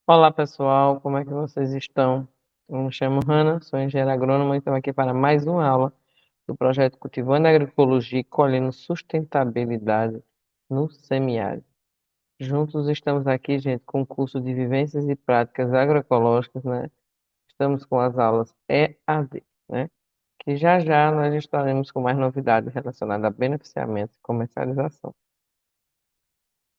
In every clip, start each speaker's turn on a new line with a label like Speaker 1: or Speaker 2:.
Speaker 1: Olá pessoal, como é que vocês estão? Eu me chamo Hanna, sou engenheira agrônoma e estou aqui para mais uma aula do projeto Cultivando Agroecologia e Colhendo Sustentabilidade no Semiárido. Juntos estamos aqui, gente, com o curso de Vivências e Práticas Agroecológicas, né? Estamos com as aulas EAD, né? Que já já nós estaremos com mais novidades relacionadas a beneficiamento e comercialização.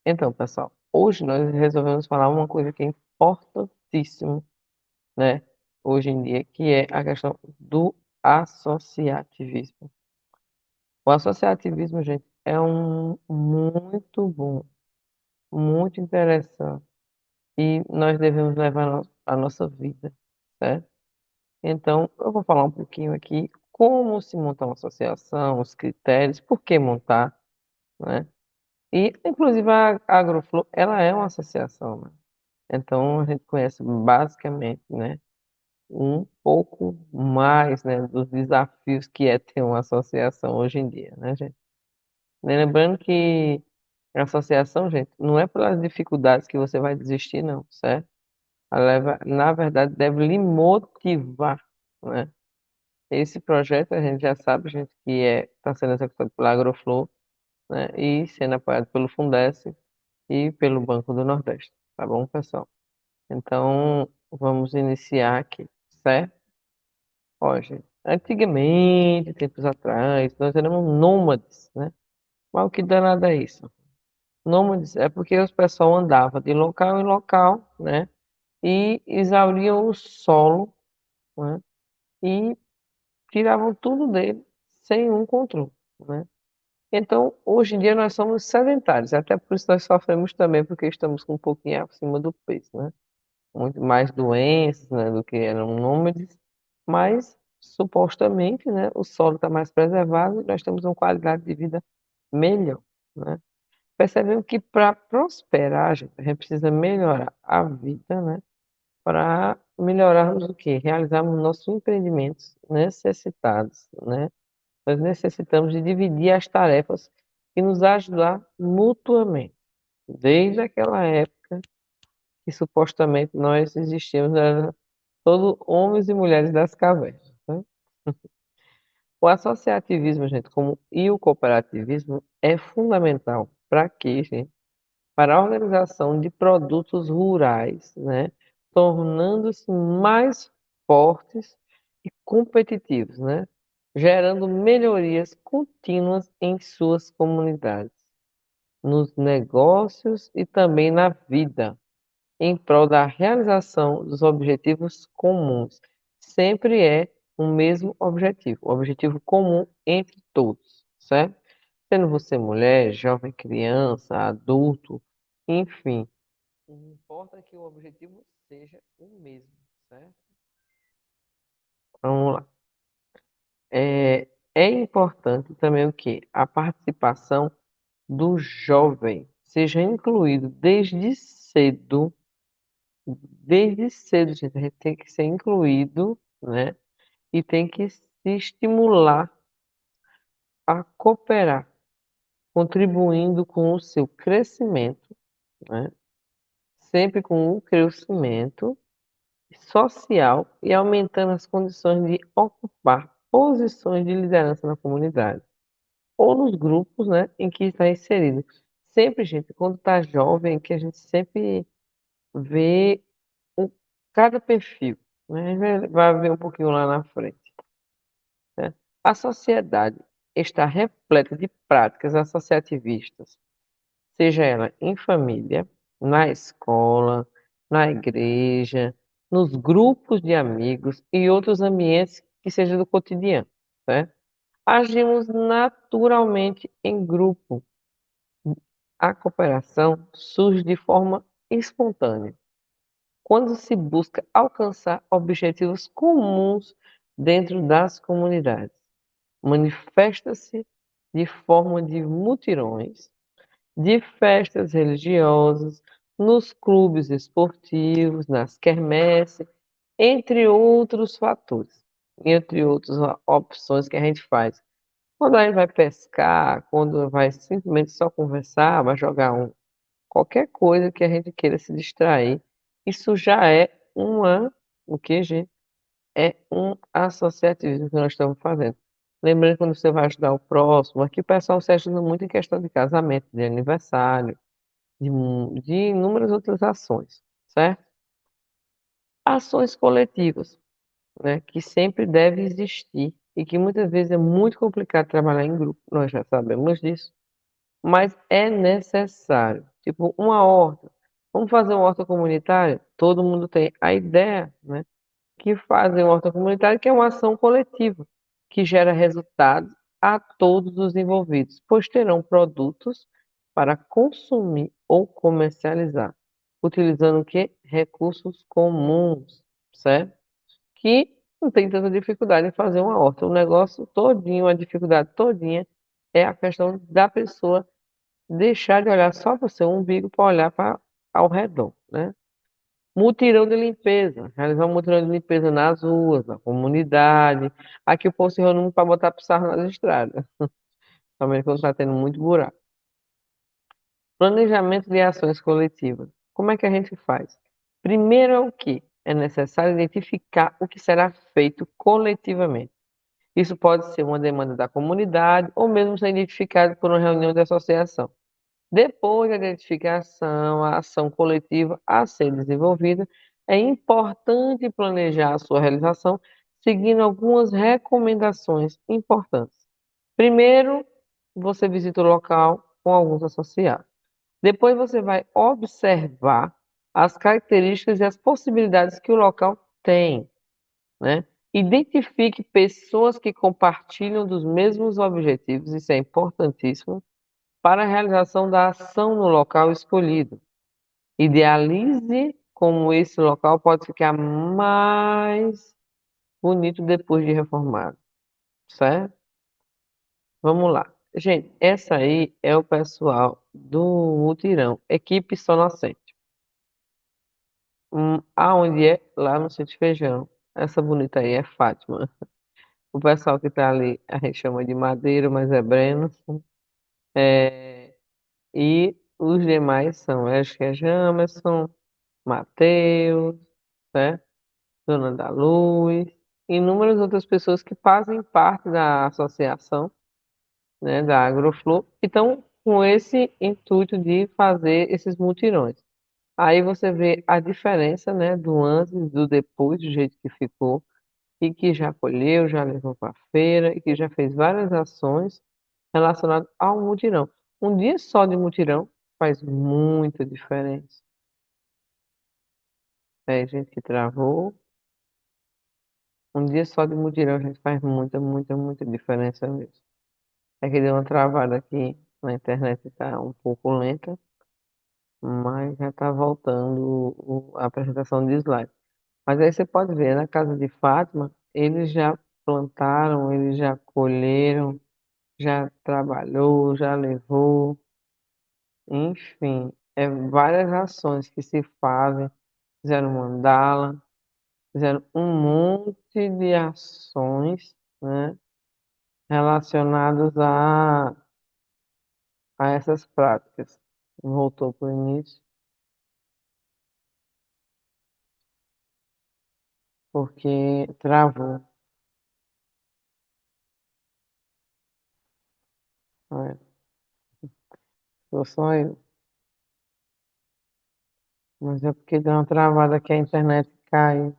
Speaker 1: Então, pessoal, hoje nós resolvemos falar uma coisa que é importantíssima, né, hoje em dia, que é a questão do associativismo. O associativismo, gente, é muito bom, muito interessante e nós devemos levar a nossa vida, certo? Então, eu vou falar um pouquinho aqui como se montar uma associação, os critérios, por que montar, né? E, inclusive, a Agroflow, ela é uma associação, né? Então, a gente conhece basicamente, né, um pouco mais, né, dos desafios que é ter uma associação hoje em dia, né, gente? Lembrando que a associação, gente, não é pelas dificuldades que você vai desistir, não, certo? Na verdade, deve lhe motivar, né? Esse projeto a gente já sabe, gente, que está sendo executado pela Agroflow, né, e sendo apoiado pelo Fundesc e pelo Banco do Nordeste, tá bom, pessoal? Então, vamos iniciar aqui, certo? Ó, gente, antigamente, tempos atrás, nós éramos nômades, né? Mas o que danado é isso? Nômades é porque os pessoal andava de local em local, né? E exauriam o solo, né? E tiravam tudo dele sem um controle, né? Então, hoje em dia nós somos sedentários, até por isso nós sofremos também, porque estamos com um pouquinho acima do peso, né? Muito mais doenças, né, do que eram nômades, mas supostamente, né, o solo está mais preservado e nós temos uma qualidade de vida melhor, né? Percebemos que para prosperar, a gente precisa melhorar a vida, né? Para melhorarmos o quê? Realizarmos nossos empreendimentos necessitados, né? Nós necessitamos de dividir as tarefas e nos ajudar mutuamente. Desde aquela época que supostamente nós existimos, era todos homens e mulheres das cavernas, né? O associativismo, gente, e o cooperativismo é fundamental para quê, gente? Para a organização de produtos rurais, né? Tornando-se mais fortes e competitivos, né? Gerando melhorias contínuas em suas comunidades, nos negócios e também na vida, em prol da realização dos objetivos comuns. Sempre é o mesmo objetivo, o objetivo comum entre todos, certo? Sendo você mulher, jovem, criança, adulto, enfim, não importa que o objetivo seja o mesmo, certo? Vamos lá. É importante também o que? A participação do jovem seja incluído desde cedo, gente, a gente tem que ser incluído, né? E tem que se estimular a cooperar, contribuindo com o seu crescimento, né? Sempre com o crescimento social e aumentando as condições de ocupar posições de liderança na comunidade ou nos grupos, né, em que está inserido. Sempre, gente, quando está jovem, que a gente sempre vê o- cada perfil, né? A gente vai ver um pouquinho lá na frente, né? A sociedade está repleta de práticas associativistas, seja ela em família, na escola, na igreja, nos grupos de amigos e outros ambientes que sejam do cotidiano, certo? Agimos naturalmente em grupo. A cooperação surge de forma espontânea, quando se busca alcançar objetivos comuns dentro das comunidades. Manifesta-se de forma de mutirões, de festas religiosas, nos clubes esportivos, nas quermesses, entre outros fatores, entre outras opções que a gente faz. Quando a gente vai pescar, quando vai simplesmente só conversar, vai jogar qualquer coisa que a gente queira se distrair Isso já é o que, gente? É um associativismo que nós estamos fazendo. Lembrando que quando você vai ajudar o próximo, aqui o pessoal se ajuda muito em questão de casamento, de aniversário, de inúmeras outras ações, certo? Ações coletivas, né, que sempre deve existir e que muitas vezes é muito complicado trabalhar em grupo, nós já sabemos disso, mas é necessário. Tipo, uma horta. Vamos fazer uma horta comunitária? Todo mundo tem a ideia, né? Que fazem uma horta comunitária, que é uma ação coletiva, que gera resultados a todos os envolvidos, pois terão produtos para consumir ou comercializar, utilizando o quê? Recursos comuns, certo? Que não tem tanta dificuldade em fazer uma horta. O negócio todinho, a dificuldade todinha é a questão da pessoa deixar de olhar só para o seu umbigo para olhar para ao redor, né? Mutirão de limpeza, realizar um mutirão de limpeza nas ruas, na comunidade. Aqui o povo se reúne para botar sarro nas estradas, também quando está tendo muito buraco. Planejamento de ações coletivas. Como é que a gente faz? Primeiro é o que? É necessário identificar o que será feito coletivamente. Isso pode ser uma demanda da comunidade ou mesmo ser identificado por uma reunião de associação. Depois da identificação, a ação coletiva a ser desenvolvida, é importante planejar a sua realização seguindo algumas recomendações importantes. Primeiro, você visita o local com alguns associados. Depois, você vai observar as características e as possibilidades que o local tem, né? Identifique pessoas que compartilham dos mesmos objetivos, isso é importantíssimo para a realização da ação no local escolhido. Idealize como esse local pode ficar mais bonito depois de reformado, certo? Vamos lá. Gente, essa aí é o pessoal do mutirão, equipe Sonocente. Aonde é? Lá no Sítio Feijão. Essa bonita aí é Fátima. O pessoal que tá ali, a gente chama de Madeiro, mas é Breno. É, e os demais são, acho que é Jamerson, Matheus, certo? Dona da Luz, e inúmeras outras pessoas que fazem parte da associação, né, da Agroflor, e estão com esse intuito de fazer esses mutirões. Aí você vê a diferença, né, do antes e do depois, do jeito que ficou, e que já colheu, já levou para a feira, e que já fez várias ações relacionadas ao mutirão. Um dia só de mutirão faz muita diferença. É, gente que travou. Um dia só de mutirão, gente, faz muita, muita, muita diferença mesmo. É que deu uma travada aqui na internet, tá um pouco lenta, mas já tá voltando a apresentação de slide. Mas aí você pode ver, na casa de Fátima, eles já plantaram, eles já colheram, já trabalhou, já levou, enfim, é várias ações que se fazem, fizeram mandala, fizeram um monte de ações, né? Relacionados a essas práticas. Voltou para o início, porque travou. É, ficou só eu. Mas é porque deu uma travada que a internet caiu.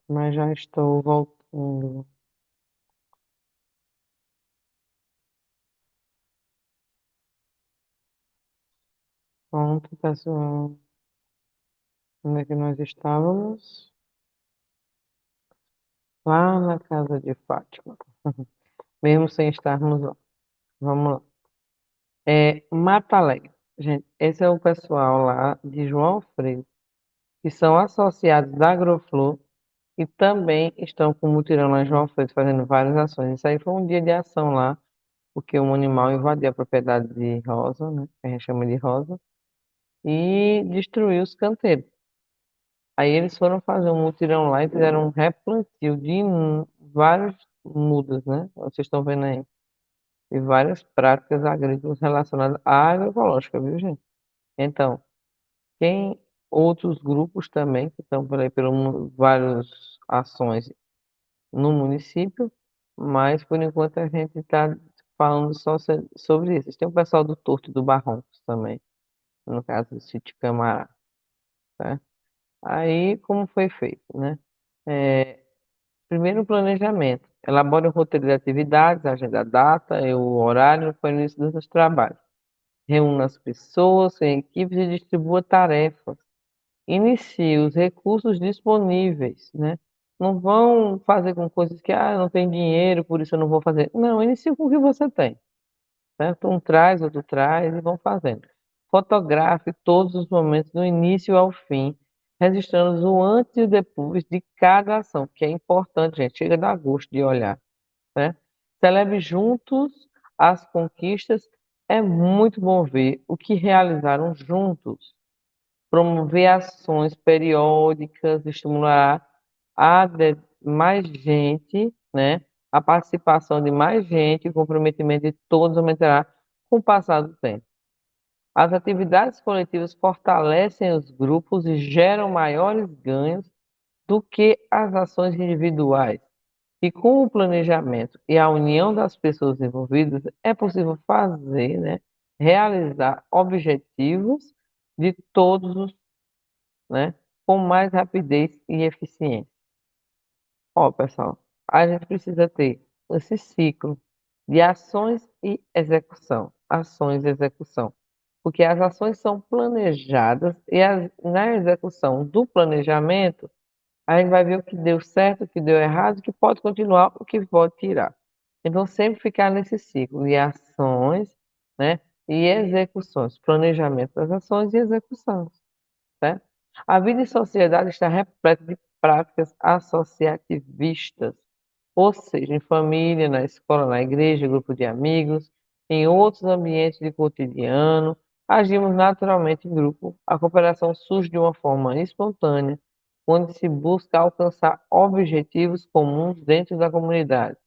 Speaker 1: Mas já estou voltando. Pronto, pessoal. Onde é que nós estávamos? Lá na casa de Fátima. Mesmo sem estarmos lá. Vamos lá. É Mata Alegre. Gente, esse é o pessoal lá de João Freire, que são associados da Agroflor e também estão com o mutirão lá em João Freire, fazendo várias ações. Isso aí foi um dia de ação lá, porque um animal invadiu a propriedade de Rosa, né, que a gente chama de Rosa, e destruiu os canteiros. Aí eles foram fazer um mutirão lá e fizeram um replantio de várias mudas, né? Vocês estão vendo aí. E várias práticas agrícolas relacionadas à agroecológica, viu, gente? Então, quem outros grupos também que estão por aí várias ações no município, mas por enquanto a gente está falando só sobre isso. Tem o pessoal do Torto do Barroncos também, no caso do Sítio Camará, tá? Aí, como foi feito, né? É, primeiro, o planejamento. Elabore o roteiro de atividades, agenda a data e o horário para o início dos trabalhos. Reúna as pessoas em equipes e distribua tarefas. Inicie os recursos disponíveis, né? Não vão fazer com coisas que, eu não tenho dinheiro, por isso eu não vou fazer. Não, inicie com o que você tem, certo? Um traz, outro traz e vão fazendo. Fotografe todos os momentos do início ao fim, registrando o antes e o depois de cada ação, que é importante, gente. Chega a dar gosto de olhar, né? Celebre juntos as conquistas. É muito bom ver o que realizaram juntos. Promover ações periódicas, estimular mais gente, né? A participação de mais gente, o comprometimento de todos aumentará com o passar do tempo. As atividades coletivas fortalecem os grupos e geram maiores ganhos do que as ações individuais. E com o planejamento e a união das pessoas envolvidas, é possível fazer, né, realizar objetivos de todos os, né, com mais rapidez e eficiência. Ó, pessoal, a gente precisa ter esse ciclo de ações e execução, ações e execução, porque as ações são planejadas e na execução do planejamento a gente vai ver o que deu certo, o que deu errado, o que pode continuar, o que pode tirar. Então, sempre ficar nesse ciclo de ações, né, e execuções, planejamento das ações e execução, certo? A vida em sociedade está repleta de práticas associativistas, ou seja, em família, na escola, na igreja, grupo de amigos, em outros ambientes de cotidiano, agimos naturalmente em grupo. A cooperação surge de uma forma espontânea, onde se busca alcançar objetivos comuns dentro da comunidade.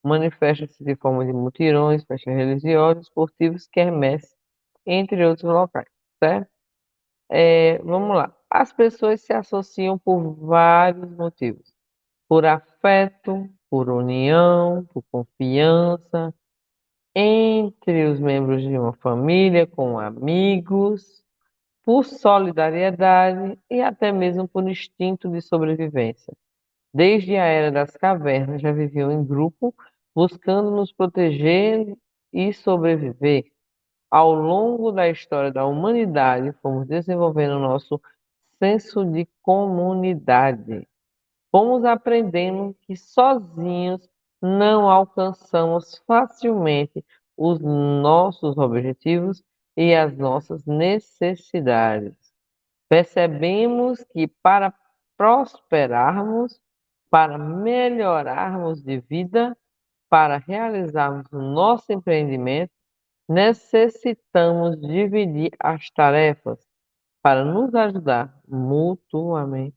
Speaker 1: Manifesta-se de forma de mutirões, festas religiosas, esportivos, quermesses, entre outros locais, certo? Vamos lá. As pessoas se associam por vários motivos: por afeto, por união, por confiança, entre os membros de uma família, com amigos, por solidariedade e até mesmo por instinto de sobrevivência. Desde a era das cavernas já viviam em grupo, buscando nos proteger e sobreviver. Ao longo da história da humanidade, fomos desenvolvendo nosso senso de comunidade. Fomos aprendendo que sozinhos não alcançamos facilmente os nossos objetivos e as nossas necessidades. Percebemos que para prosperarmos, para melhorarmos de vida, para realizarmos o nosso empreendimento, necessitamos dividir as tarefas para nos ajudar mutuamente.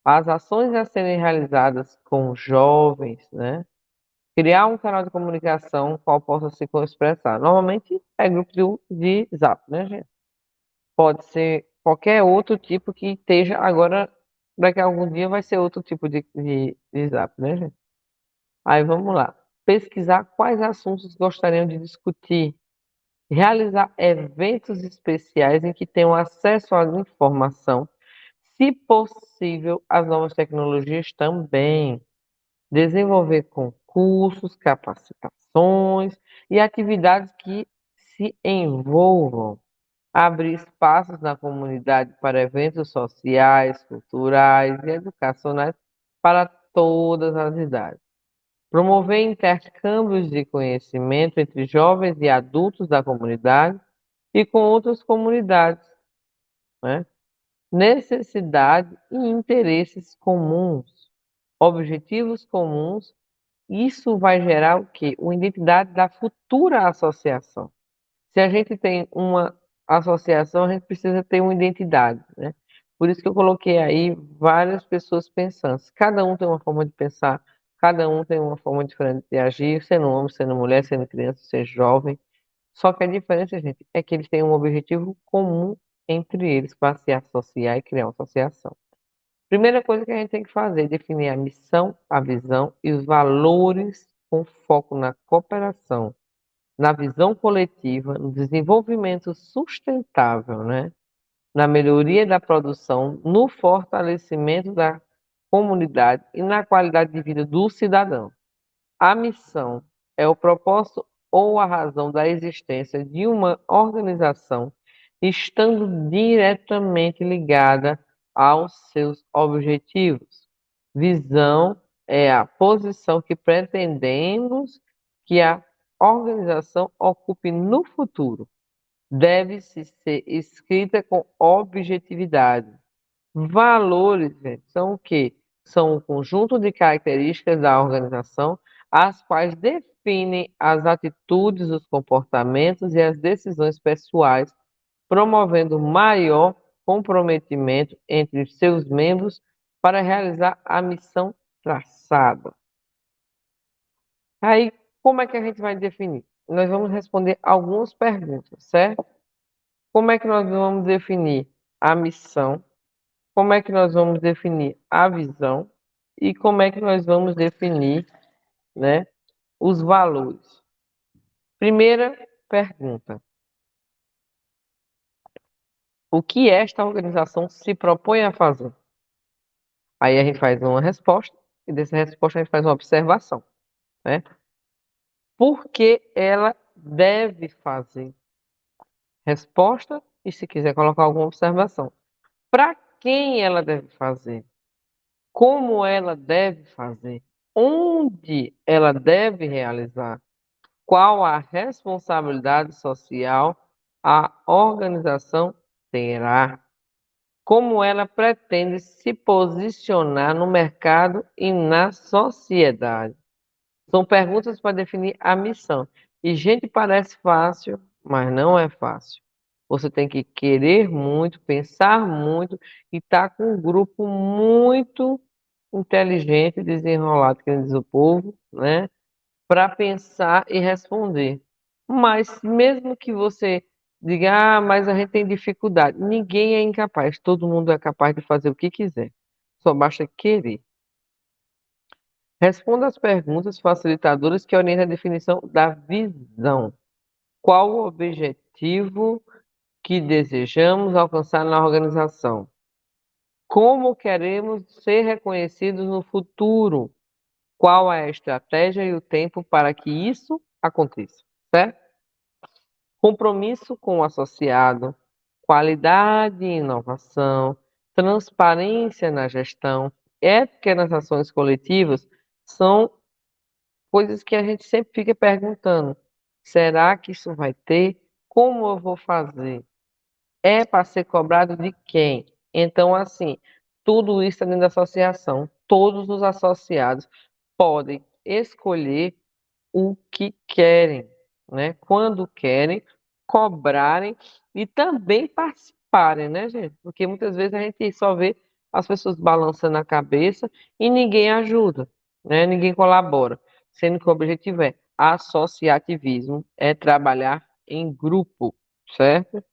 Speaker 1: As ações a serem realizadas com jovens, né? Criar um canal de comunicação qual possa se expressar. Normalmente é grupo de Zap, né, gente? Pode ser qualquer outro tipo que esteja agora, daqui a algum dia vai ser outro tipo de Zap, né, gente? Aí vamos lá. Pesquisar quais assuntos gostariam de discutir. Realizar eventos especiais em que tenham acesso à informação, se possível, as novas tecnologias também. Desenvolver concursos, capacitações e atividades que se envolvam. Abrir espaços na comunidade para eventos sociais, culturais e educacionais para todas as idades. Promover intercâmbios de conhecimento entre jovens e adultos da comunidade e com outras comunidades, né? Necessidade e interesses comuns, objetivos comuns. Isso vai gerar o quê? Uma identidade da futura associação. Se a gente tem uma associação, a gente precisa ter uma identidade, né? Por isso que eu coloquei aí várias pessoas pensando. Cada um tem uma forma de pensar, cada um tem uma forma diferente de agir, sendo homem, sendo mulher, sendo criança, sendo jovem. Só que a diferença, gente, é que eles têm um objetivo comum entre eles para se associar e criar uma associação. Primeira coisa que a gente tem que fazer é definir a missão, a visão e os valores com foco na cooperação, na visão coletiva, no desenvolvimento sustentável, né? Na melhoria da produção, no fortalecimento da comunidade e na qualidade de vida do cidadão. A missão é o propósito ou a razão da existência de uma organização, estando diretamente ligada aos seus objetivos. Visão é a posição que pretendemos que a organização ocupe no futuro. Deve-se ser escrita com objetividade. Valores, gente, são o quê? São o conjunto de características da organização, as quais definem as atitudes, os comportamentos e as decisões pessoais, promovendo maior comprometimento entre os seus membros para realizar a missão traçada. Aí, como é que a gente vai definir? Nós vamos responder algumas perguntas, certo? Como é que nós vamos definir a missão? Como é que nós vamos definir a visão e como é que nós vamos definir, né, os valores? Primeira pergunta: o que esta organização se propõe a fazer? Aí a gente faz uma resposta e dessa resposta a gente faz uma observação, né? Por que ela deve fazer? Resposta e se quiser colocar alguma observação. Para quem ela deve fazer? Como ela deve fazer? Onde ela deve realizar? Qual a responsabilidade social a organização terá? Como ela pretende se posicionar no mercado e na sociedade? São perguntas para definir a missão. E, gente, parece fácil, mas não é fácil. Você tem que querer muito, pensar muito e estar com um grupo muito inteligente, desenrolado, que diz o povo, né? Para pensar e responder. Mas mesmo que você diga, mas a gente tem dificuldade, ninguém é incapaz, todo mundo é capaz de fazer o que quiser. Só basta querer. Responda as perguntas facilitadoras que orientam a definição da visão. Qual o objetivo que desejamos alcançar na organização? Como queremos ser reconhecidos no futuro? Qual a estratégia e o tempo para que isso aconteça, certo? Compromisso com o associado, qualidade e inovação, transparência na gestão, ética nas ações coletivas são coisas que a gente sempre fica perguntando: será que isso vai ter? Como eu vou fazer? É para ser cobrado de quem? Então, assim, tudo isso está dentro da associação. Todos os associados podem escolher o que querem, né? Quando querem, cobrarem e também participarem, né, gente? Porque muitas vezes a gente só vê as pessoas balançando a cabeça e ninguém ajuda, né? Ninguém colabora, sendo que o objetivo é associativismo, é trabalhar em grupo, certo?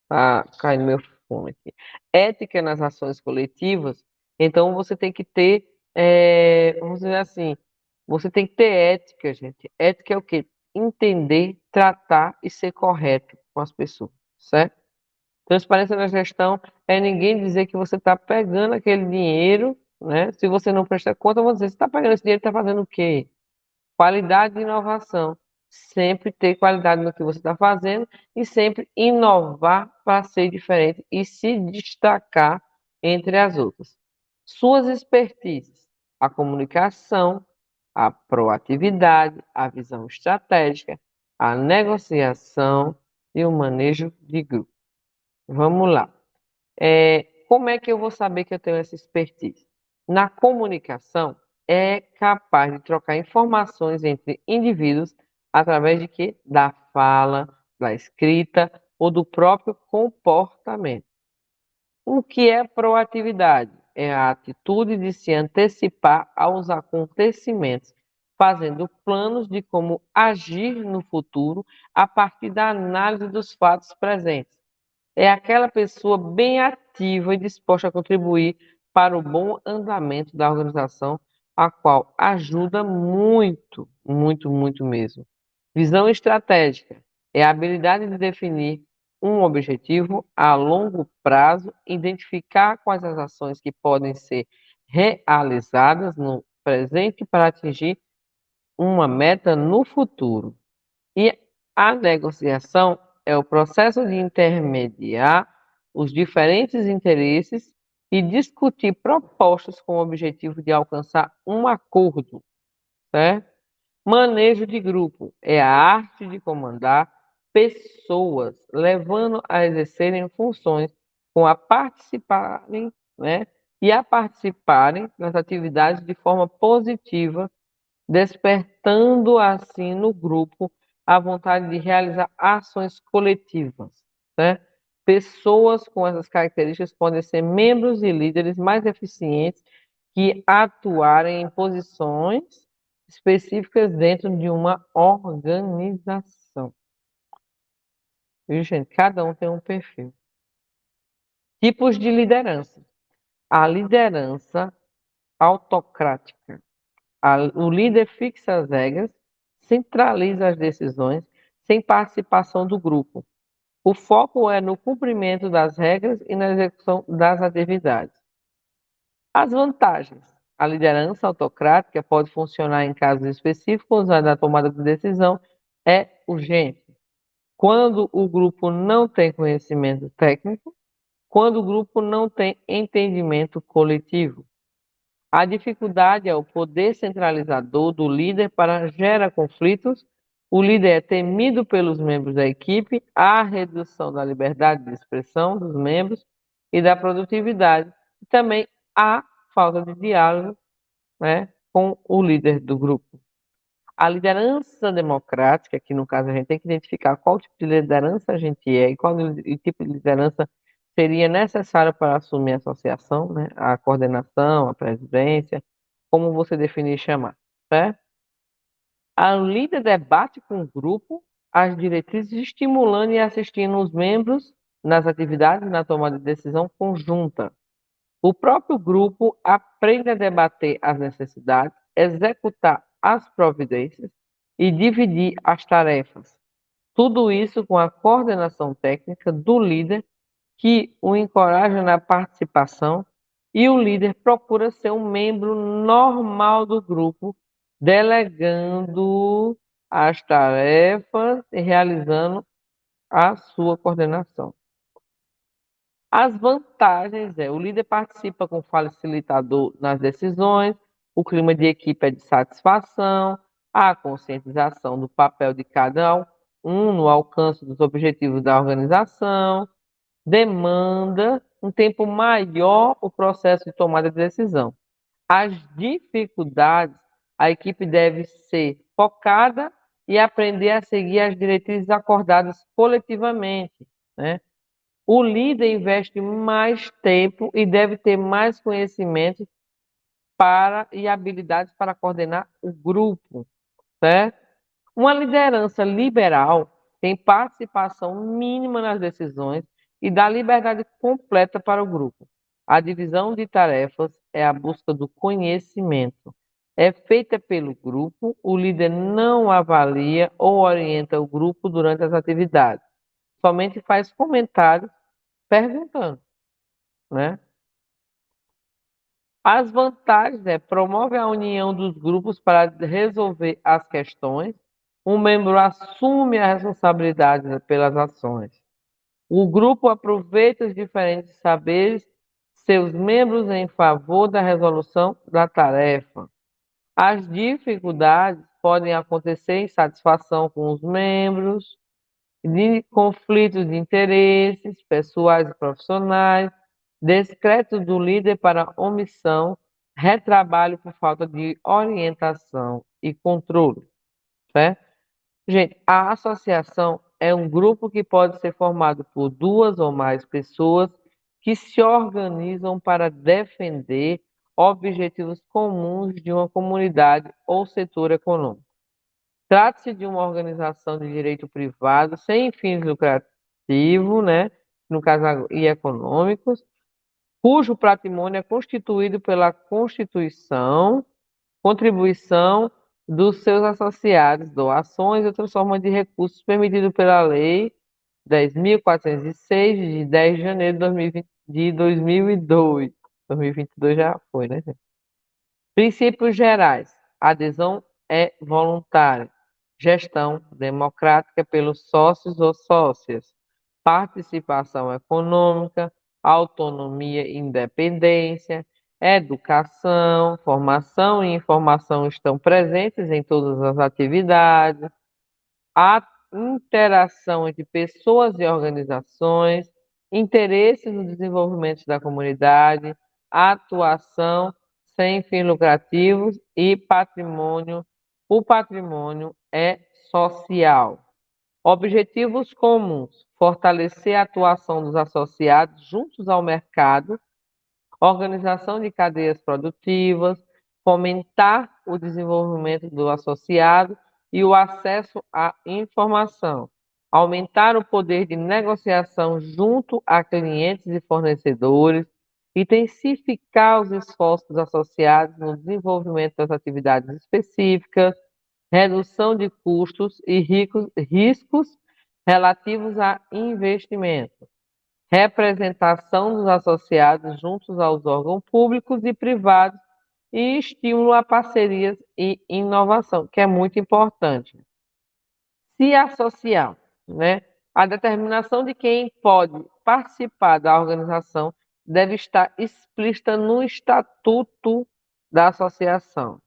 Speaker 1: Tá caindo meu fone aqui. Ética nas ações coletivas, então você tem que ter, vamos dizer assim, você tem que ter ética, gente. Ética é o quê? Entender, tratar e ser correto com as pessoas, certo? Transparência na gestão é ninguém dizer que você está pegando aquele dinheiro, né? Se você não presta conta, vão dizer, você está pegando esse dinheiro, está fazendo o quê? Qualidade e inovação. Sempre ter qualidade no que você está fazendo e sempre inovar para ser diferente e se destacar entre as outras. Suas expertises: a comunicação, a proatividade, a visão estratégica, a negociação e o manejo de grupo. Vamos lá. Como é que eu vou saber que eu tenho essa expertise? Na comunicação, é capaz de trocar informações entre indivíduos através de quê? Da fala, da escrita ou do próprio comportamento. O que é proatividade? É a atitude de se antecipar aos acontecimentos, fazendo planos de como agir no futuro a partir da análise dos fatos presentes. é aquela pessoa bem ativa e disposta a contribuir para o bom andamento da organização, a qual ajuda muito, muito, muito mesmo. Visão estratégica é a habilidade de definir um objetivo a longo prazo, identificar quais as ações que podem ser realizadas no presente para atingir uma meta no futuro. E a negociação é o processo de intermediar os diferentes interesses e discutir propostas com o objetivo de alcançar um acordo, certo? Manejo de grupo é a arte de comandar pessoas, levando a exercerem funções com a participarem, né, e a participarem das atividades de forma positiva, despertando assim no grupo a vontade de realizar ações coletivas, né? Pessoas com essas características podem ser membros e líderes mais eficientes que atuarem em posições específicas dentro de uma organização. Viu, gente? Cada um tem um perfil. Tipos de liderança. A liderança autocrática. O líder fixa as regras, centraliza as decisões, sem participação do grupo. O foco é no cumprimento das regras e na execução das atividades. As vantagens. A liderança autocrática pode funcionar em casos específicos, onde a tomada de decisão é urgente. Quando o grupo não tem conhecimento técnico, quando o grupo não tem entendimento coletivo. A dificuldade é o poder centralizador do líder para gerar conflitos. O líder é temido pelos membros da equipe, há redução da liberdade de expressão dos membros e da produtividade. E também há falta de diálogo, né, com o líder do grupo. A liderança democrática, que no caso a gente tem que identificar qual tipo de liderança a gente é e qual tipo de liderança seria necessário para assumir a associação, né? A coordenação, a presidência, como você definir e chamar, certo? A líder debate com o grupo as diretrizes, estimulando e assistindo os membros nas atividades na tomada de decisão conjunta. O próprio grupo aprende a debater as necessidades, executar as providências e dividir as tarefas. Tudo isso com a coordenação técnica do líder, que o encoraja na participação, e o líder procura ser um membro normal do grupo, delegando as tarefas e realizando a sua coordenação. As vantagens o líder participa com facilitador nas decisões, o clima de equipe é de satisfação, a conscientização do papel de cada um no alcance dos objetivos da organização, demanda um tempo maior o processo de tomada de decisão. As dificuldades, a equipe deve ser focada e aprender a seguir as diretrizes acordadas coletivamente, né? O líder investe mais tempo e deve ter mais conhecimento e habilidades para coordenar o grupo, certo? Uma liderança liberal tem participação mínima nas decisões e dá liberdade completa para o grupo. A divisão de tarefas é a busca do conhecimento. É feita pelo grupo, o líder não avalia ou orienta o grupo durante as atividades, somente faz comentários perguntando, né? As vantagens promove a união dos grupos para resolver as questões. Um membro assume a responsabilidade pelas ações. O grupo aproveita os diferentes saberes seus membros em favor da resolução da tarefa. As dificuldades podem acontecer em satisfação com os membros, de conflitos de interesses pessoais e profissionais, decreto do líder para omissão, retrabalho por falta de orientação e controle, certo? Gente, a associação é um grupo que pode ser formado por duas ou mais pessoas que se organizam para defender objetivos comuns de uma comunidade ou setor econômico. Trata-se de uma organização de direito privado sem fins lucrativos, né? no caso, e econômicos, cujo patrimônio é constituído pela constituição, contribuição dos seus associados, doações e outras formas de recursos permitido pela Lei 10.406, de 10 de janeiro de 2020, de 2002. 2022 já foi, né, gente? Princípios gerais. Adesão é voluntária. Gestão democrática pelos sócios ou sócias. Participação econômica, autonomia e independência, educação, formação e informação estão presentes em todas as atividades, a interação entre pessoas e organizações, interesse no desenvolvimento da comunidade, atuação sem fins lucrativos e patrimônio. O patrimônio é social. Objetivos comuns: fortalecer a atuação dos associados juntos ao mercado, organização de cadeias produtivas, fomentar o desenvolvimento do associado e o acesso à informação, aumentar o poder de negociação junto a clientes e fornecedores, intensificar os esforços dos associados no desenvolvimento das atividades específicas, redução de custos e riscos relativos a investimento, representação dos associados juntos aos órgãos públicos e privados e estímulo a parcerias e inovação, que é muito importante. Se associar, né? A determinação de quem pode participar da organização deve estar explícita no estatuto da associação,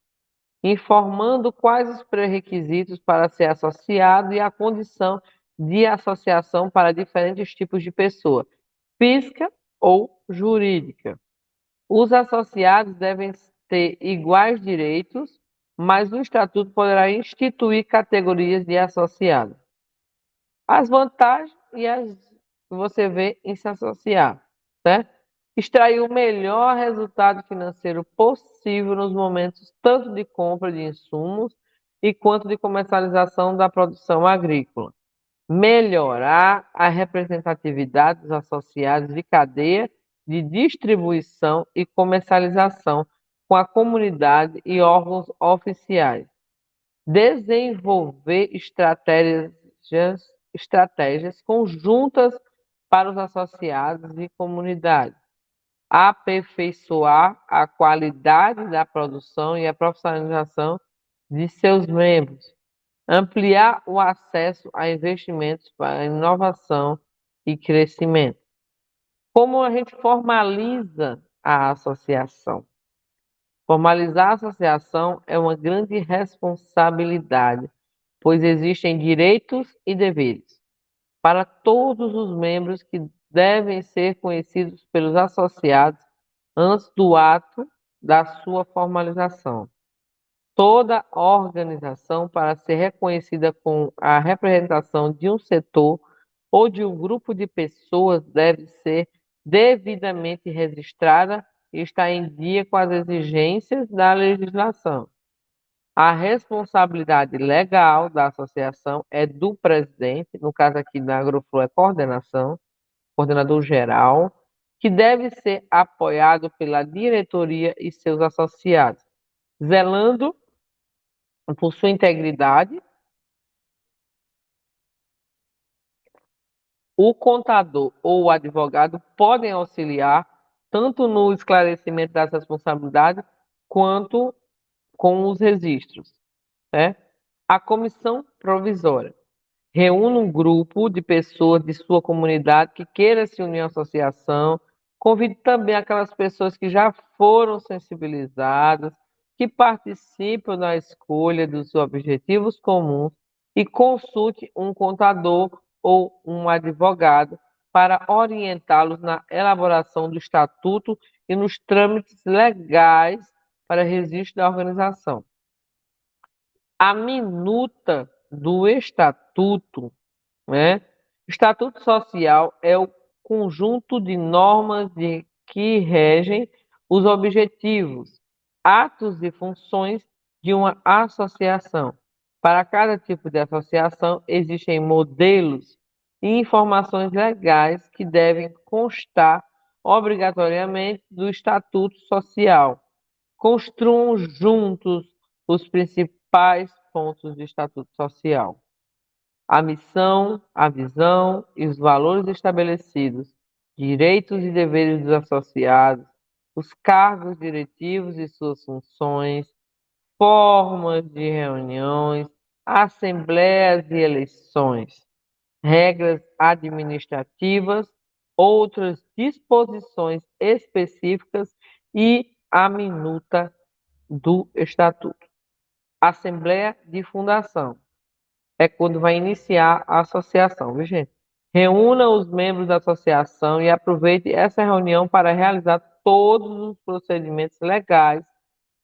Speaker 1: informando quais os pré-requisitos para ser associado e a condição de associação para diferentes tipos de pessoa, física ou jurídica. Os associados devem ter iguais direitos, mas o estatuto poderá instituir categorias de associados. As vantagens e as que você vê em se associar, certo? Extrair o melhor resultado financeiro possível nos momentos tanto de compra de insumos e quanto de comercialização da produção agrícola. Melhorar a representatividade dos associados de cadeia de distribuição e comercialização com a comunidade e órgãos oficiais. Desenvolver estratégias conjuntas para os associados e comunidade. Aperfeiçoar a qualidade da produção e a profissionalização de seus membros. Ampliar o acesso a investimentos para inovação e crescimento. Como a gente formaliza a associação? Formalizar a associação é uma grande responsabilidade, pois existem direitos e deveres para todos os membros que devem ser conhecidos pelos associados antes do ato da sua formalização. Toda organização, para ser reconhecida com a representação de um setor ou de um grupo de pessoas, deve ser devidamente registrada e estar em dia com as exigências da legislação. A responsabilidade legal da associação é do presidente, no caso aqui da Agroflow é coordenação, coordenador geral, que deve ser apoiado pela diretoria e seus associados, zelando por sua integridade. O contador ou o advogado podem auxiliar tanto no esclarecimento das responsabilidades quanto com os registros, né? A comissão provisória reúne um grupo de pessoas de sua comunidade que queira se unir à associação. Convide também aquelas pessoas que já foram sensibilizadas, que participam da escolha dos objetivos comuns e consulte um contador ou um advogado para orientá-los na elaboração do estatuto e nos trâmites legais para registro da organização. A minuta do estatuto, né? Estatuto social é o conjunto de normas que regem os objetivos, atos e funções de uma associação. Para cada tipo de associação, existem modelos e informações legais que devem constar obrigatoriamente do Estatuto Social. Construam juntos os principais pontos do Estatuto Social: a missão, a visão e os valores estabelecidos, direitos e deveres dos associados, os cargos diretivos e suas funções, formas de reuniões, assembleias e eleições, regras administrativas, outras disposições específicas e a minuta do Estatuto. Assembleia de Fundação é quando vai iniciar a associação, viu, gente? Reúna os membros da associação e aproveite essa reunião para realizar todos os procedimentos legais,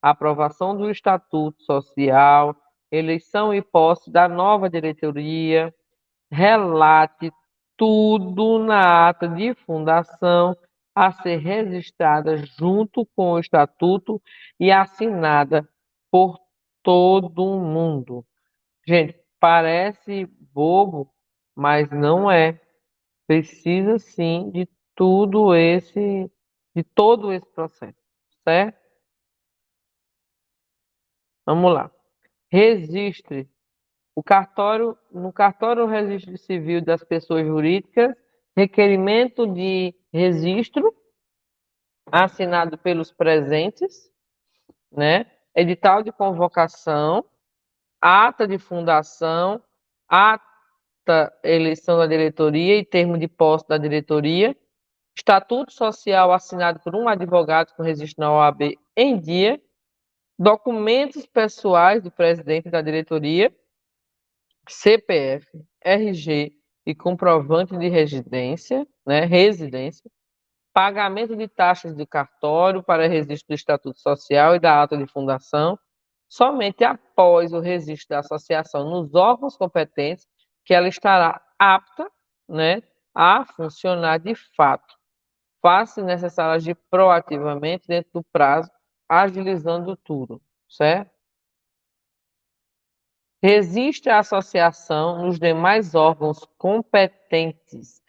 Speaker 1: aprovação do Estatuto Social, eleição e posse da nova diretoria. Relate tudo na ata de fundação a ser registrada junto com o Estatuto e assinada por todo mundo. Gente, parece bobo, mas não é. Precisa sim de todo esse processo, certo? Vamos lá. Registre no cartório do registro civil das pessoas jurídicas, requerimento de registro assinado pelos presentes, né? Edital de convocação, ata de fundação, ata eleição da diretoria e termo de posse da diretoria, estatuto social assinado por um advogado com registro na OAB em dia, documentos pessoais do presidente da diretoria, CPF, RG e comprovante de residência, né, pagamento de taxas de cartório para registro do Estatuto Social e da ata de fundação, somente após o registro da associação nos órgãos competentes que ela estará apta, né, a funcionar de fato. Faça necessário agir proativamente dentro do prazo, agilizando tudo, certo? Resiste a associação nos demais órgãos competentes.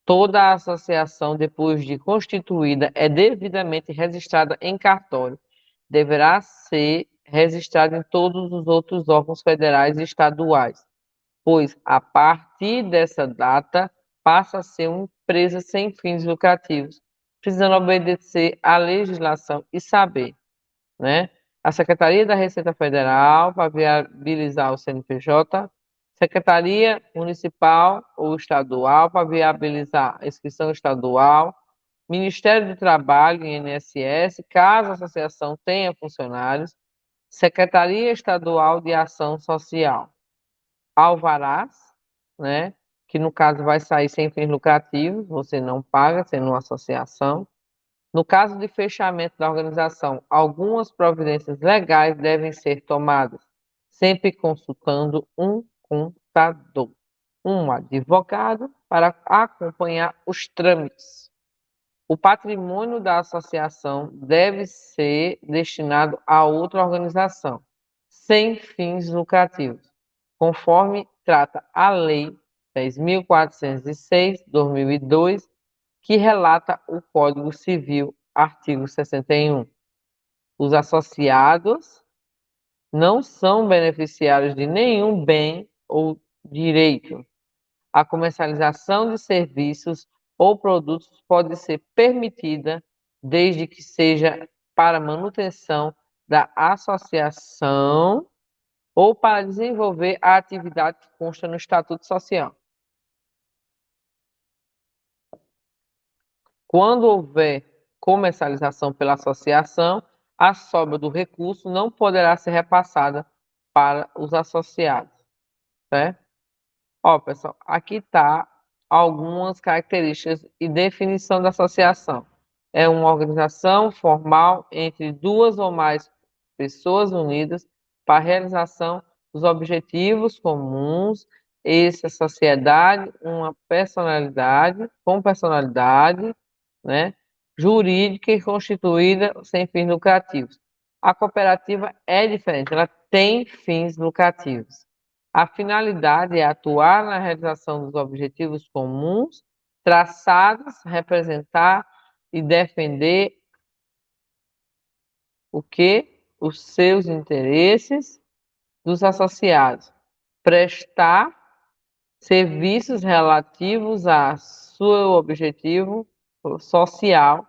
Speaker 1: Toda a associação, depois de constituída, é devidamente registrada em cartório. Deverá ser registrada em todos os outros órgãos federais e estaduais, pois, a partir dessa data, passa a ser uma empresa sem fins lucrativos, precisando obedecer à legislação e saber, né? A Secretaria da Receita Federal para viabilizar o CNPJ, Secretaria Municipal ou Estadual para viabilizar a inscrição estadual, Ministério do Trabalho, INSS, caso a associação tenha funcionários, Secretaria Estadual de Ação Social, alvarás, né? Que no caso vai sair sem fins lucrativos, você não paga, sendo uma associação. No caso de fechamento da organização, algumas providências legais devem ser tomadas, sempre consultando um contador, um advogado para acompanhar os trâmites. O patrimônio da associação deve ser destinado a outra organização, sem fins lucrativos, conforme trata a Lei 10.406/2002, que relata o Código Civil, artigo 61. Os associados não são beneficiários de nenhum bem ou direito. A comercialização de serviços ou produtos pode ser permitida desde que seja para manutenção da associação ou para desenvolver a atividade que consta no Estatuto Social. Quando houver comercialização pela associação, a sobra do recurso não poderá ser repassada para os associados, certo? Ó, pessoal, aqui está algumas características e definição da associação. É uma organização formal entre duas ou mais pessoas unidas para a realização dos objetivos comuns. Essa sociedade, uma personalidade, com personalidade, né, jurídica e constituída sem fins lucrativos. A cooperativa é diferente, ela tem fins lucrativos. A finalidade é atuar na realização dos objetivos comuns traçados, representar e defender o que? Os seus interesses dos associados, prestar serviços relativos a seu objetivo social,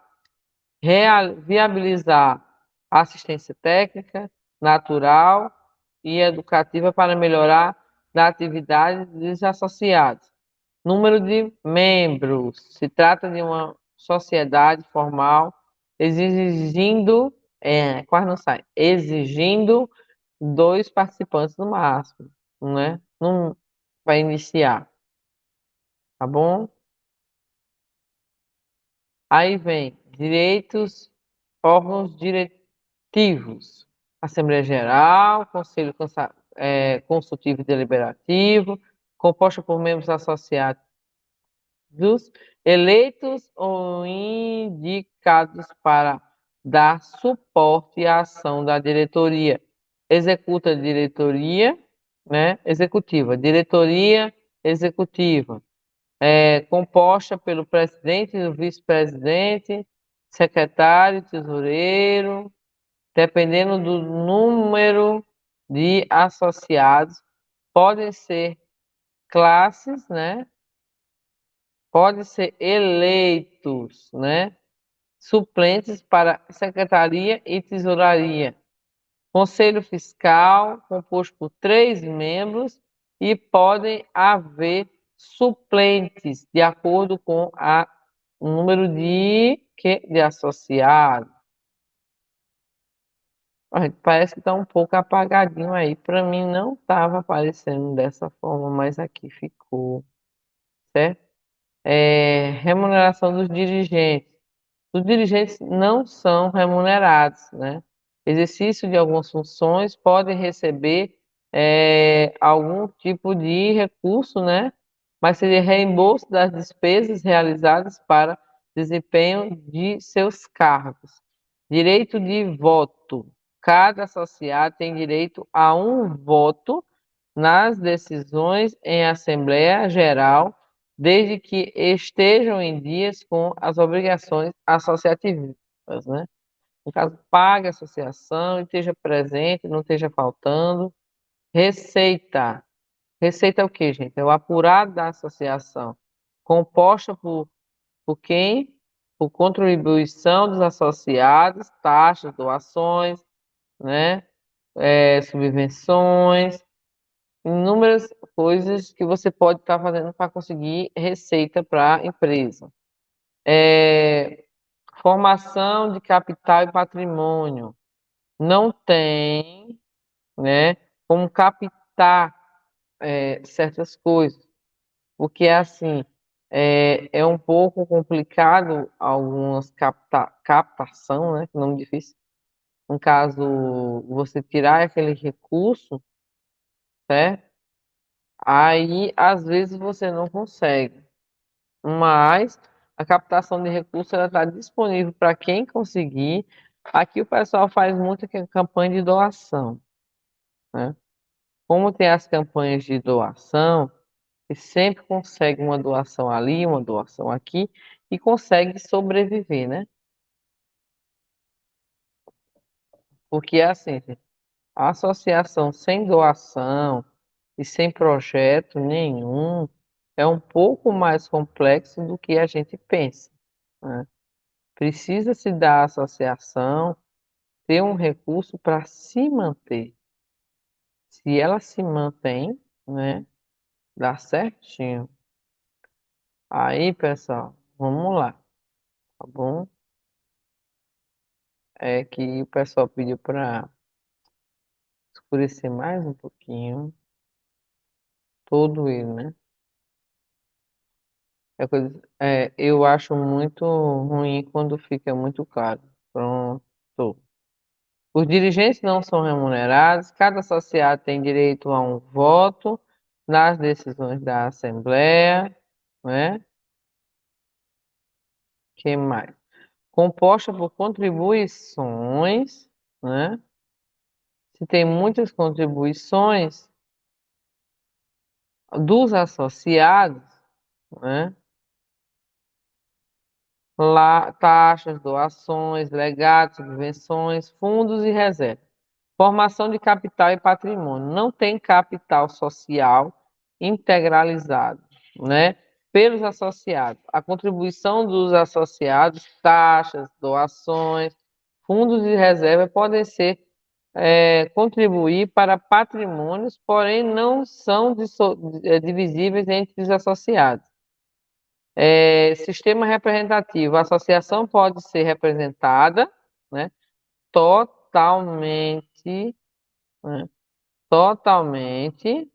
Speaker 1: viabilizar assistência técnica, natural e educativa para melhorar a atividade dos associados. Número de membros. Se trata de uma sociedade formal exigindo, quase não sai, exigindo 2 participantes no máximo, né? Não vai iniciar, tá bom? Aí vem direitos, órgãos diretivos, Assembleia Geral, Conselho Consultivo e Deliberativo, composta por membros associados eleitos ou indicados para dar suporte à ação da diretoria. Executa a diretoria, né, executiva. Diretoria executiva, composta pelo presidente e o vice-presidente, secretário, tesoureiro, dependendo do número de associados, podem ser classes, né? Podem ser eleitos, né? Suplentes para secretaria e tesouraria. Conselho Fiscal, composto por 3 membros, e podem haver suplentes, de acordo com o número de associados. Parece que está um pouco apagadinho aí. Para mim não estava aparecendo dessa forma, mas aqui ficou, certo? Remuneração dos dirigentes. Os dirigentes não são remunerados, né? Exercício de algumas funções podem receber algum tipo de recurso, né? Mas seria reembolso das despesas realizadas para desempenho de seus cargos. Direito de voto. Cada associado tem direito a um voto nas decisões em Assembleia Geral, desde que estejam em dias com as obrigações associativas, né? No caso, pague a associação e esteja presente, não esteja faltando. Receita. Receita é o quê, gente? É o apurado da associação, composta por quem? Por contribuição dos associados, taxas, doações, né? Subvenções, inúmeras coisas que você pode estar fazendo para conseguir receita para a empresa. Formação de capital e patrimônio. Não tem, né, como captar certas coisas, porque assim é um pouco complicado algumas captação, né, que nome difícil. No caso, você tirar aquele recurso, certo? Aí às vezes você não consegue, mas a captação de recursos ela está disponível para quem conseguir. Aqui o pessoal faz muito campanha de doação, né? Como tem as campanhas de doação, e sempre consegue uma doação ali, uma doação aqui, e consegue sobreviver, né? Porque é assim, gente, a associação sem doação e sem projeto nenhum é um pouco mais complexo do que a gente pensa, né? Precisa-se da associação ter um recurso para se manter. Se ela se mantém, né, dá certinho. Aí, pessoal, vamos lá, tá bom? É que o pessoal pediu para escurecer mais um pouquinho todo ele, né? Eu acho muito ruim quando fica muito claro. Pronto. Os dirigentes não são remunerados, cada associado tem direito a um voto nas decisões da Assembleia, né? Que mais? Composta por contribuições, né? Se tem muitas contribuições, dos associados, né? Lá, taxas, doações, legados, subvenções, fundos e reservas. Formação de capital e patrimônio. Não tem capital social integralizado, né? Pelos associados. A contribuição dos associados, taxas, doações, fundos e reservas podem ser contribuir para patrimônios, porém não são divisíveis entre os associados. Sistema representativo. A associação pode ser representada, né, totalmente, né, totalmente.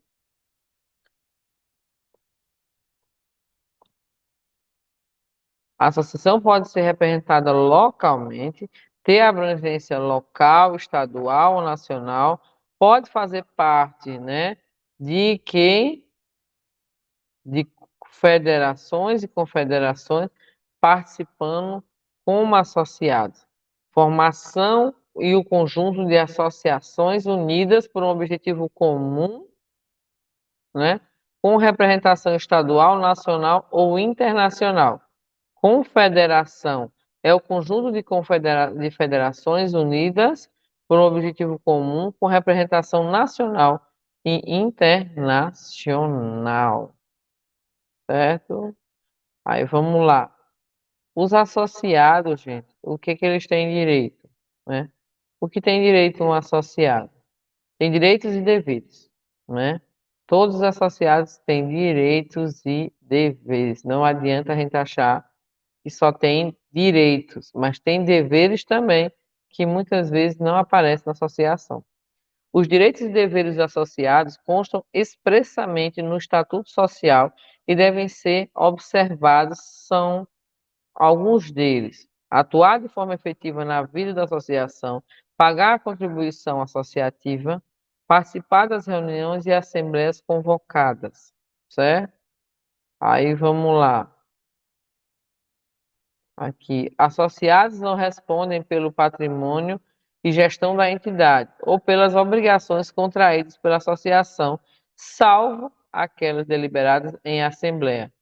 Speaker 1: A associação pode ser representada localmente, ter abrangência local, estadual ou nacional, pode fazer parte, né, de quem de federações e confederações participando como associados. Formação e o conjunto de associações unidas por um objetivo comum, né, com representação estadual, nacional ou internacional. Confederação é o conjunto de federações unidas por um objetivo comum com representação nacional e internacional, certo? Aí vamos lá. Os associados, gente, o que que eles têm direito, né? O que tem direito um associado? Tem direitos e deveres, né? Todos os associados têm direitos e deveres. Não adianta a gente achar que só tem direitos, mas tem deveres também, que muitas vezes não aparecem na associação. Os direitos e deveres dos associados constam expressamente no Estatuto Social e devem ser observados, são alguns deles: atuar de forma efetiva na vida da associação, pagar a contribuição associativa, participar das reuniões e assembleias convocadas, certo? Aí vamos lá. Aqui, associados não respondem pelo patrimônio e gestão da entidade ou pelas obrigações contraídas pela associação, salvo aquelas deliberadas em assembleia.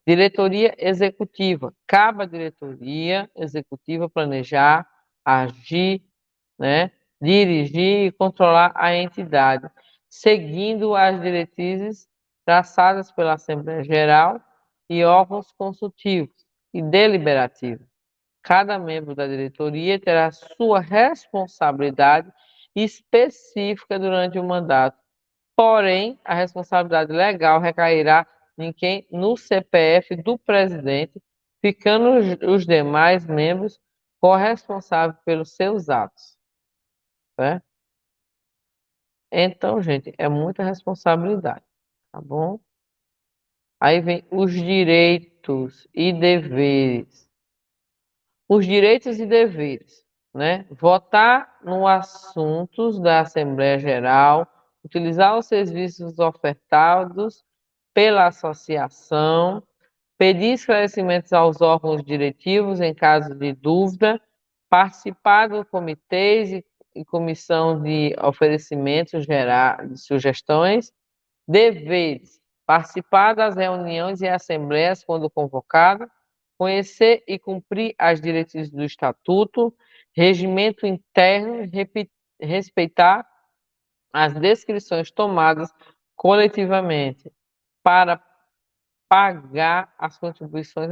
Speaker 1: Diretoria executiva. Cabe à diretoria executiva planejar, agir, né, dirigir e controlar a entidade, seguindo as diretrizes traçadas pela Assembleia Geral e órgãos consultivos e deliberativos. Cada membro da diretoria terá sua responsabilidade específica durante o mandato. Porém, a responsabilidade legal recairá em quem no CPF do presidente, ficando os demais membros corresponsáveis pelos seus atos, certo? Então, gente, é muita responsabilidade, tá bom? Aí vem os direitos e deveres. Os direitos e deveres, né? Votar nos assuntos da Assembleia Geral, utilizar os serviços ofertados pela associação, pedir esclarecimentos aos órgãos diretivos em caso de dúvida, participar dos comitês e comissão de oferecimentos de sugestões, deveres, participar das reuniões e assembleias quando convocado, conhecer e cumprir as diretrizes do Estatuto, regimento interno, respeitar as descrições tomadas coletivamente para pagar as contribuições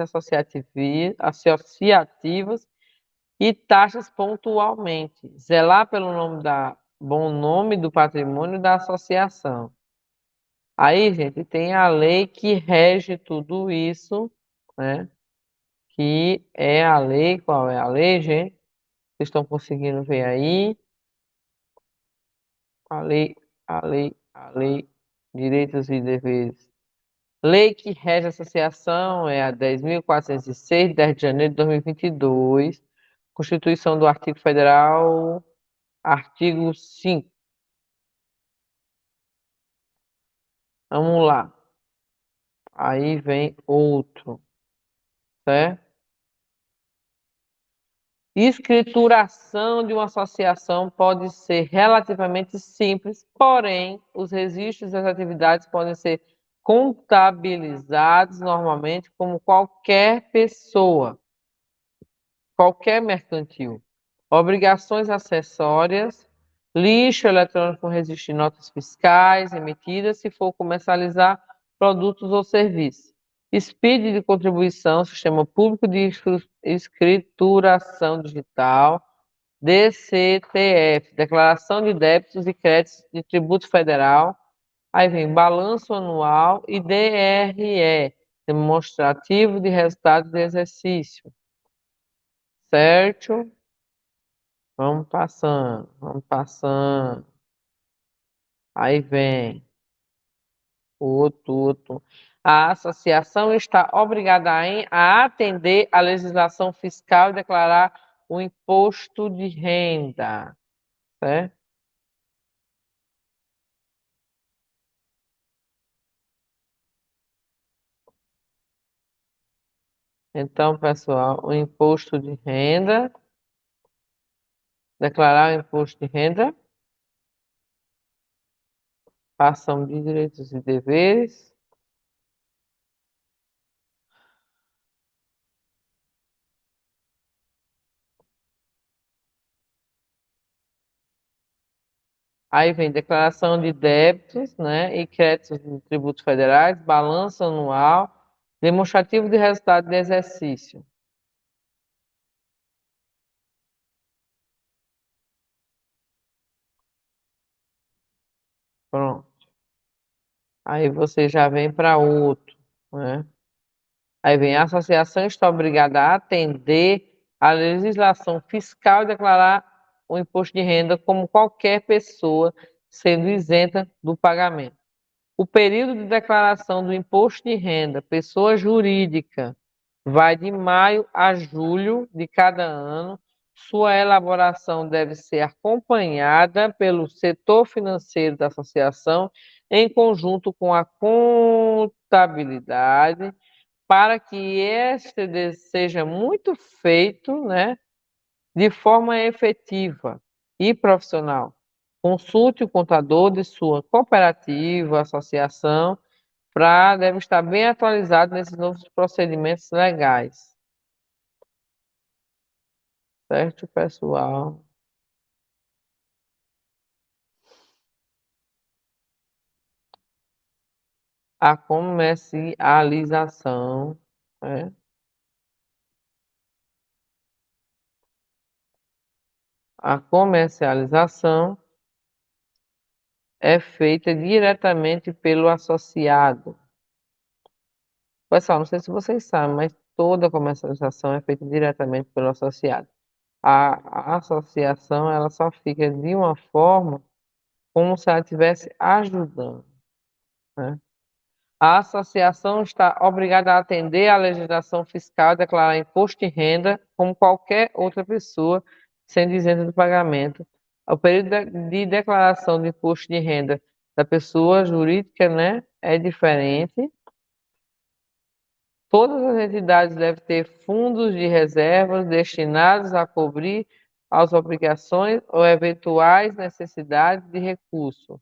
Speaker 1: associativas e taxas pontualmente, zelar pelo bom nome do patrimônio da associação. Aí, gente, tem a lei que rege tudo isso, né? Que é a lei, qual é a lei, gente? Vocês estão conseguindo ver aí? A lei, a lei, direitos e deveres. Lei que rege a associação é a 10.406, 10 de janeiro de 2022. Constituição do Artigo Federal, artigo 5. Vamos lá. Aí vem outro, certo? Escrituração de uma associação pode ser relativamente simples, porém, os registros das atividades podem ser contabilizados normalmente como qualquer pessoa, qualquer mercantil. Obrigações acessórias, lixo eletrônico com registro de notas fiscais emitidas se for comercializar produtos ou serviços. SPID de contribuição, Sistema Público de Escrituração Digital, DCTF, Declaração de Débitos e Créditos de Tributo Federal. Aí vem balanço anual e DRE, demonstrativo de resultado de exercício. Certo? Vamos passando, vamos passando. Aí vem outro. A associação está obrigada a atender à legislação fiscal e declarar o imposto de renda, certo? Então, pessoal, o imposto de renda, declarar o imposto de renda, ação de direitos e deveres. Aí vem declaração de débitos, né, e créditos de tributos federais, balanço anual, demonstrativo de resultado de exercício. Pronto. Aí você já vem para outro, né? Aí vem a associação está obrigada a atender à legislação fiscal e declarar o imposto de renda como qualquer pessoa, sendo isenta do pagamento. O período de declaração do imposto de renda, pessoa jurídica, vai de maio a julho de cada ano. Sua elaboração deve ser acompanhada pelo setor financeiro da associação, em conjunto com a contabilidade, para que este seja muito feito, né, de forma efetiva e profissional. Consulte o contador de sua cooperativa, associação, deve estar bem atualizado nesses novos procedimentos legais. Certo, pessoal? A comercialização, né? A comercialização é feita diretamente pelo associado. Pessoal, não sei se vocês sabem, mas toda comercialização é feita diretamente pelo associado. A associação ela só fica de uma forma como se ela estivesse ajudando, né? A associação está obrigada a atender à legislação fiscal e declarar imposto de renda como qualquer outra pessoa, sendo isenta do pagamento. O período de declaração de imposto de renda da pessoa jurídica, né, é diferente. Todas as entidades devem ter fundos de reservas destinados a cobrir as obrigações ou eventuais necessidades de recurso.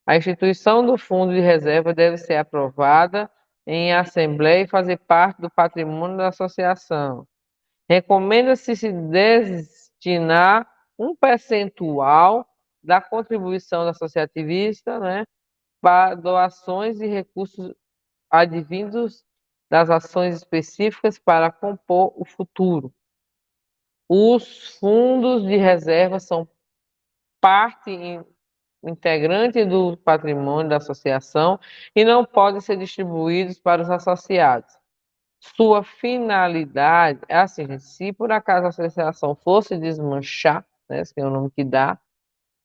Speaker 1: A instituição do fundo de reserva deve ser aprovada em assembleia e fazer parte do patrimônio da associação. Recomenda-se se destinar um percentual da contribuição do associativista, né, para doações e recursos advindos das ações específicas para compor o futuro. Os fundos de reserva são parte integrante do patrimônio da associação e não podem ser distribuídos para os associados. Sua finalidade é assim, gente, se por acaso a associação fosse desmanchar, né, esse é o nome que dá,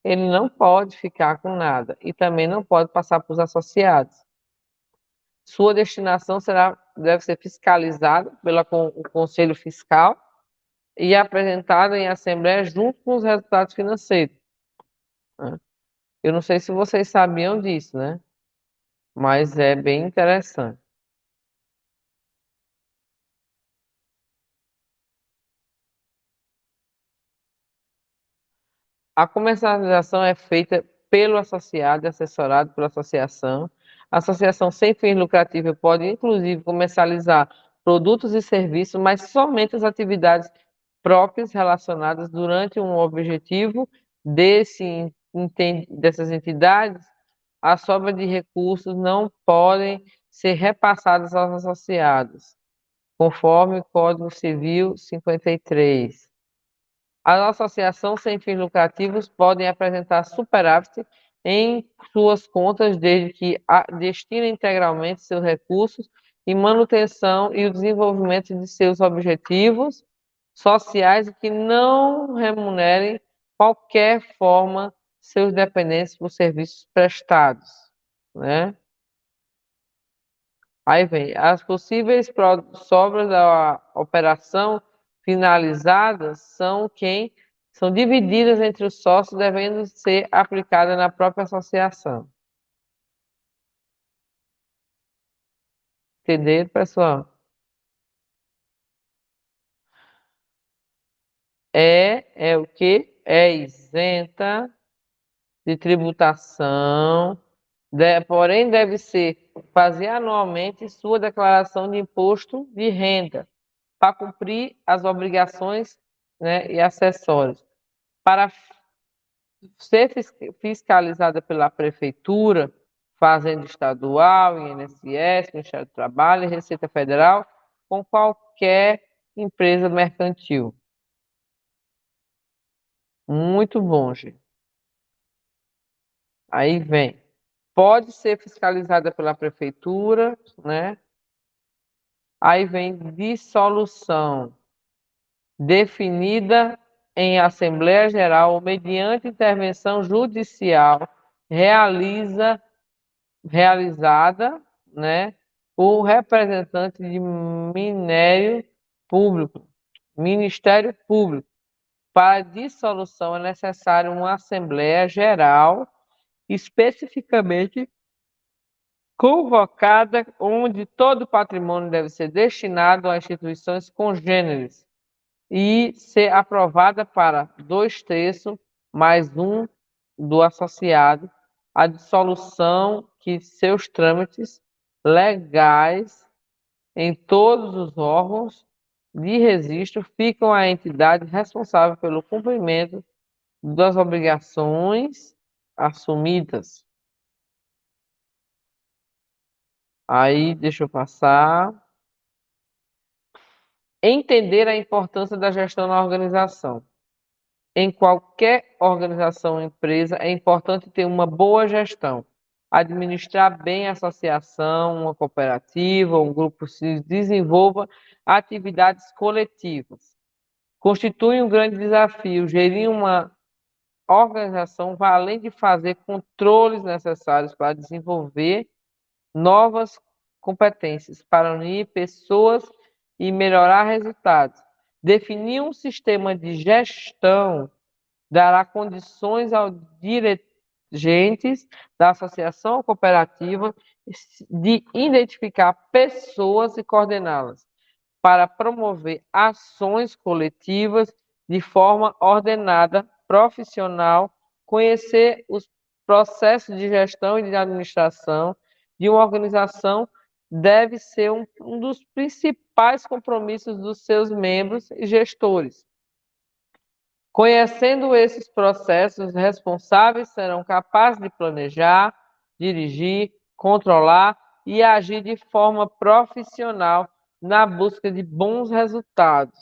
Speaker 1: ele não pode ficar com nada e também não pode passar para os associados. Sua destinação deve ser fiscalizada pelo Conselho Fiscal e apresentada em assembleia junto com os resultados financeiros, né? Eu não sei se vocês sabiam disso, né? Mas é bem interessante. A comercialização é feita pelo associado e assessorado pela associação. A associação sem fins lucrativos pode, inclusive, comercializar produtos e serviços, mas somente as atividades próprias relacionadas durante um objetivo dessas entidades. A sobra de recursos não podem ser repassadas aos associados, conforme o Código Civil 53. A associação sem fins lucrativos podem apresentar superávit em suas contas desde que destinem integralmente seus recursos em manutenção e o desenvolvimento de seus objetivos sociais e que não remunerem qualquer forma seus dependentes por serviços prestados, né? Aí vem, as possíveis sobras da operação finalizadas são divididas entre os sócios, devendo ser aplicadas na própria associação. Entenderam, pessoal? É o que? É isenta de tributação, porém deve fazer anualmente sua declaração de imposto de renda para cumprir as obrigações, né, e acessórios. Para ser fiscalizada pela Prefeitura, Fazenda Estadual, INSS, Ministério do Trabalho e Receita Federal, com qualquer empresa mercantil. Muito bom, gente. Aí vem. Pode ser fiscalizada pela Prefeitura, né? Aí vem dissolução, definida em Assembleia Geral ou mediante intervenção judicial, realizada, né, por representante de Ministério Público. Para dissolução é necessário uma Assembleia Geral especificamente convocada, onde todo o patrimônio deve ser destinado a instituições congêneres e ser aprovada para 2/3 mais um do associado, a dissolução que seus trâmites legais em todos os órgãos de registro ficam à entidade responsável pelo cumprimento das obrigações assumidas. Aí, deixa eu passar. Entender a importância da gestão na organização. Em qualquer organização ou empresa, é importante ter uma boa gestão. Administrar bem a associação, uma cooperativa, um grupo se desenvolva atividades coletivas. Constitui um grande desafio. Gerir uma organização vai além de fazer controles necessários para desenvolver novas competências, para unir pessoas e melhorar resultados. Definir um sistema de gestão dará condições aos dirigentes da associação ou cooperativa de identificar pessoas e coordená-las para promover ações coletivas de forma ordenada, profissional, conhecer os processos de gestão e de administração de uma organização deve ser um dos principais compromissos dos seus membros e gestores. Conhecendo esses processos, os responsáveis serão capazes de planejar, dirigir, controlar e agir de forma profissional na busca de bons resultados.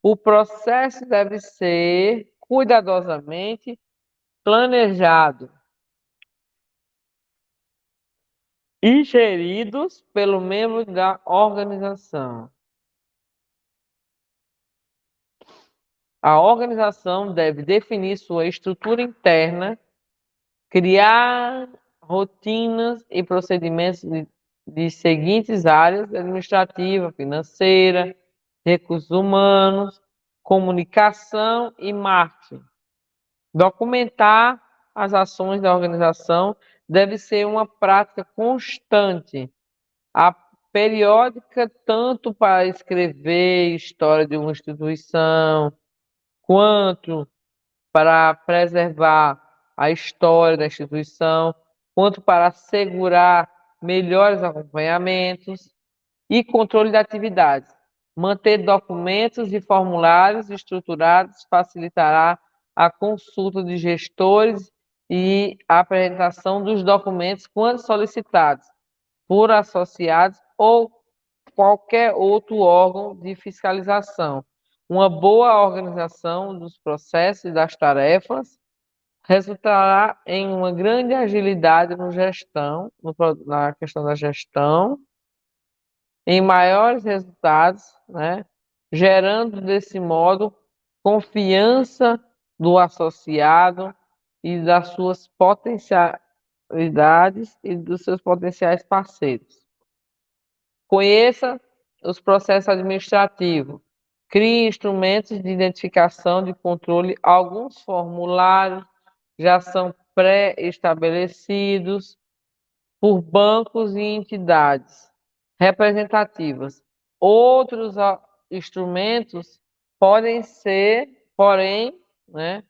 Speaker 1: O processo deve ser cuidadosamente planejado e geridos pelo membro da organização. A organização deve definir sua estrutura interna, criar rotinas e procedimentos de seguintes áreas: administrativa, financeira, recursos humanos, comunicação e marketing. Documentar as ações da organização deve ser uma prática constante, periódica, tanto para escrever história de uma instituição, quanto para preservar a história da instituição, quanto para assegurar melhores acompanhamentos e controle de atividades. Manter documentos e formulários estruturados facilitará a consulta de gestores e a apresentação dos documentos quando solicitados por associados ou qualquer outro órgão de fiscalização. Uma boa organização dos processos e das tarefas resultará em uma grande agilidade na questão da gestão, em maiores resultados, né? Gerando desse modo confiança do associado e das suas potencialidades e dos seus potenciais parceiros. Conheça os processos administrativos. Crie instrumentos de identificação de controle. Alguns formulários já são pré-estabelecidos por bancos e entidades representativas. Outros instrumentos podem ser, porém, né,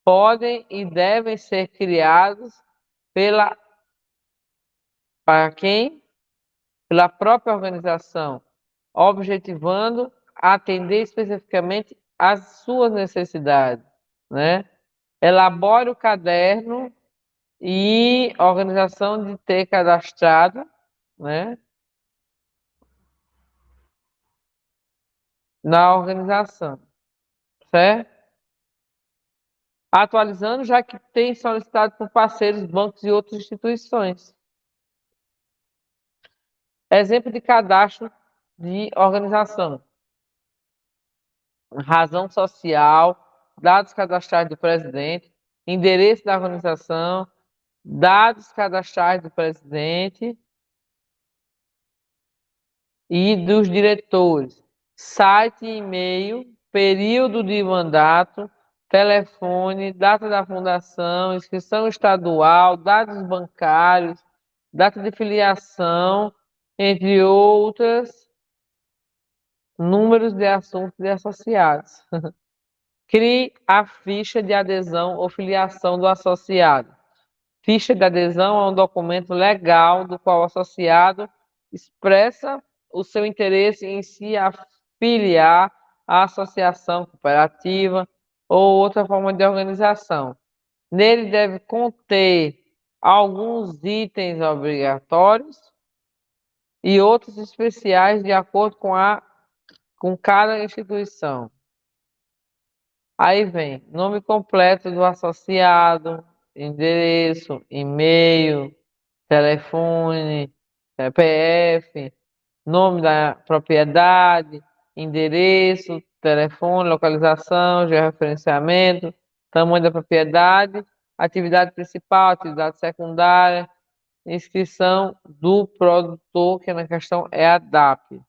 Speaker 1: podem e devem ser criados para quem? Pela própria organização, objetivando atender especificamente às suas necessidades, né? Elabore o caderno e organização de ter cadastrado, né, na organização, certo? Atualizando, já que tem solicitado por parceiros, bancos e outras instituições. Exemplo de cadastro de organização. Razão social, dados cadastrais do presidente, endereço da organização, dados cadastrais do presidente e dos diretores, site e e-mail, período de mandato, telefone, data da fundação, inscrição estadual, dados bancários, data de filiação, entre outras, números de assuntos e associados. Crie a ficha de adesão ou filiação do associado. Ficha de adesão é um documento legal do qual o associado expressa o seu interesse em se afiliar à associação cooperativa ou outra forma de organização. Nele deve conter alguns itens obrigatórios e outros especiais de acordo com cada instituição. Aí vem nome completo do associado, endereço, e-mail, telefone, CPF, nome da propriedade, endereço, telefone, localização, georreferenciamento, tamanho da propriedade, atividade principal, atividade secundária, inscrição do produtor, que na questão é a DAP.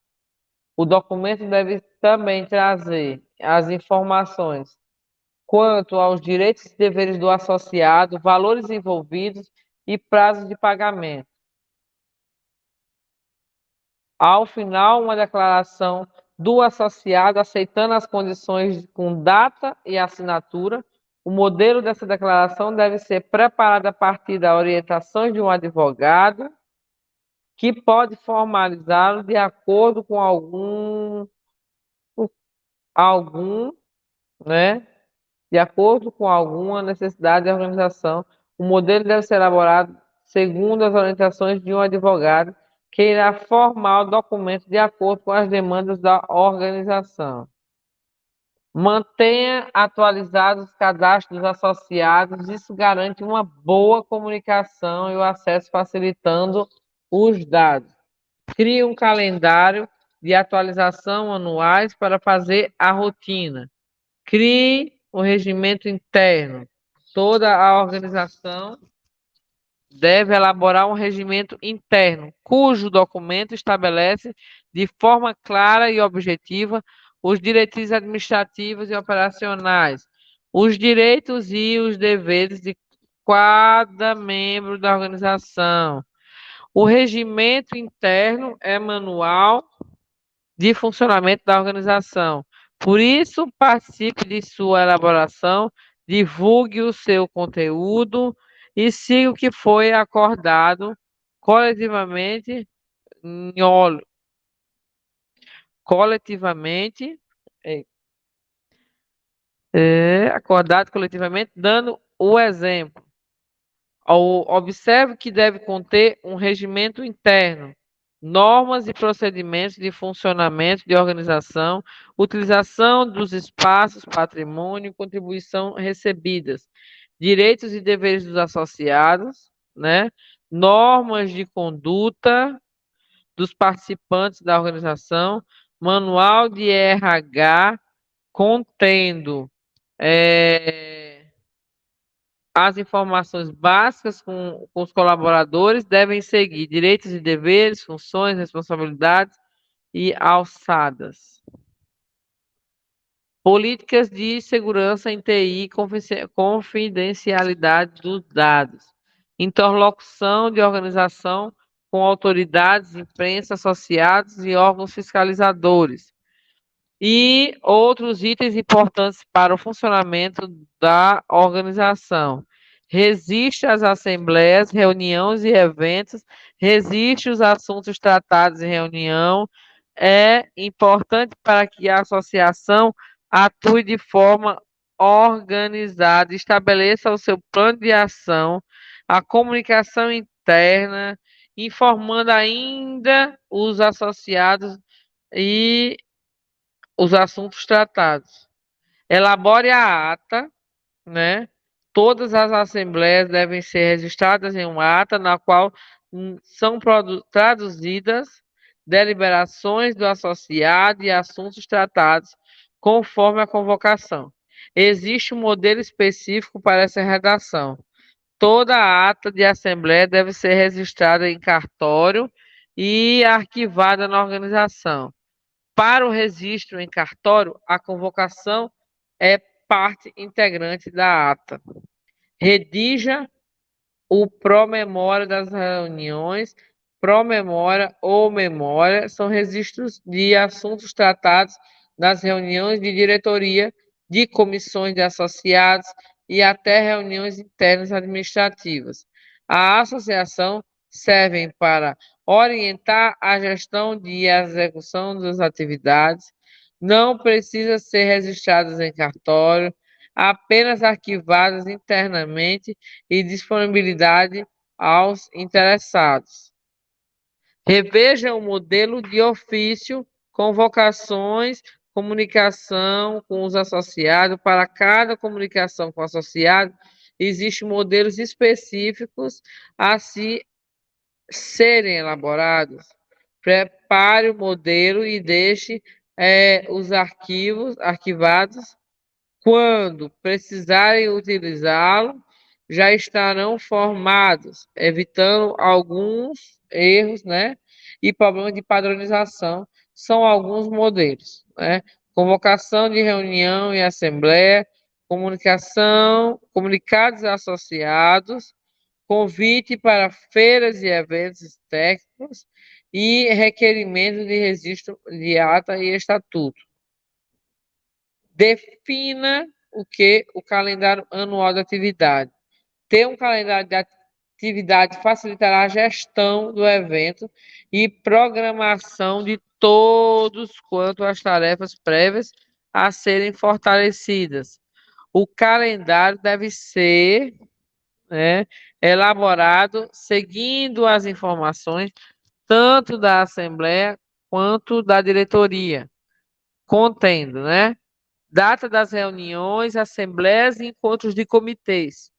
Speaker 1: O documento deve também trazer as informações quanto aos direitos e deveres do associado, valores envolvidos e prazos de pagamento. Ao final, uma declaração do associado aceitando as condições com data e assinatura. O modelo dessa declaração deve ser preparado a partir da orientação de um advogado que pode formalizá-lo de acordo com né, de acordo com alguma necessidade da organização. O modelo deve ser elaborado segundo as orientações de um advogado que irá formar o documento de acordo com as demandas da organização. Mantenha atualizados os cadastros dos associados, isso garante uma boa comunicação e o acesso facilitando os dados. Crie um calendário de atualização anuais para fazer a rotina. Crie o regimento interno. Toda a organização deve elaborar um regimento interno, cujo documento estabelece de forma clara e objetiva os diretrizes administrativos e operacionais, os direitos e os deveres de cada membro da organização. O regimento interno é manual de funcionamento da organização. Por isso, participe de sua elaboração, divulgue o seu conteúdo e siga o que foi acordado coletivamente, em óleo, coletivamente, é, acordado coletivamente, dando o exemplo. Observe que deve conter um regimento interno, normas e procedimentos de funcionamento de organização, utilização dos espaços, patrimônio, contribuição recebidas, direitos e deveres dos associados, né? Normas de conduta dos participantes da organização, manual de RH contendo as informações básicas com os colaboradores, devem seguir direitos e deveres, funções, responsabilidades e alçadas. Políticas de segurança em TI, confidencialidade dos dados. Interlocução de organização com autoridades, imprensa, associados e órgãos fiscalizadores. E outros itens importantes para o funcionamento da organização. Resiste às assembleias, reuniões e eventos, resiste os assuntos tratados em reunião. É importante para que a associação atue de forma organizada, estabeleça o seu plano de ação, a comunicação interna, informando ainda os associados e os assuntos tratados. Elabore a ata, né? Todas as assembleias devem ser registradas em uma ata na qual são traduzidas deliberações do associado e assuntos tratados conforme a convocação. Existe um modelo específico para essa redação. Toda a ata de assembleia deve ser registrada em cartório e arquivada na organização. Para o registro em cartório, a convocação é parte integrante da ata. Redija o pró-memória das reuniões. Pró-memória ou memória são registros de assuntos tratados nas reuniões de diretoria, de comissões de associados e até reuniões internas administrativas. A associação serve para orientar a gestão e a execução das atividades, não precisa ser registradas em cartório, apenas arquivadas internamente e disponibilidade aos interessados. Reveja o modelo de ofício, convocações, comunicação com os associados. Para cada comunicação com o associado, existem modelos específicos a se serem elaborados. Prepare o modelo e deixe os arquivos arquivados. Quando precisarem utilizá-lo, já estarão formados, evitando alguns erros, né? E problemas de padronização. São alguns modelos, né? Convocação de reunião e assembleia, comunicação, comunicados associados, convite para feiras e eventos técnicos e requerimento de registro de ata e estatuto. Defina o calendário anual de atividade. Ter um calendário de atividade facilitará a gestão do evento e programação de todos quanto as tarefas prévias a serem fortalecidas. O calendário deve ser, né, elaborado seguindo as informações tanto da Assembleia quanto da diretoria, contendo, né, data das reuniões, assembleias e encontros de comitês,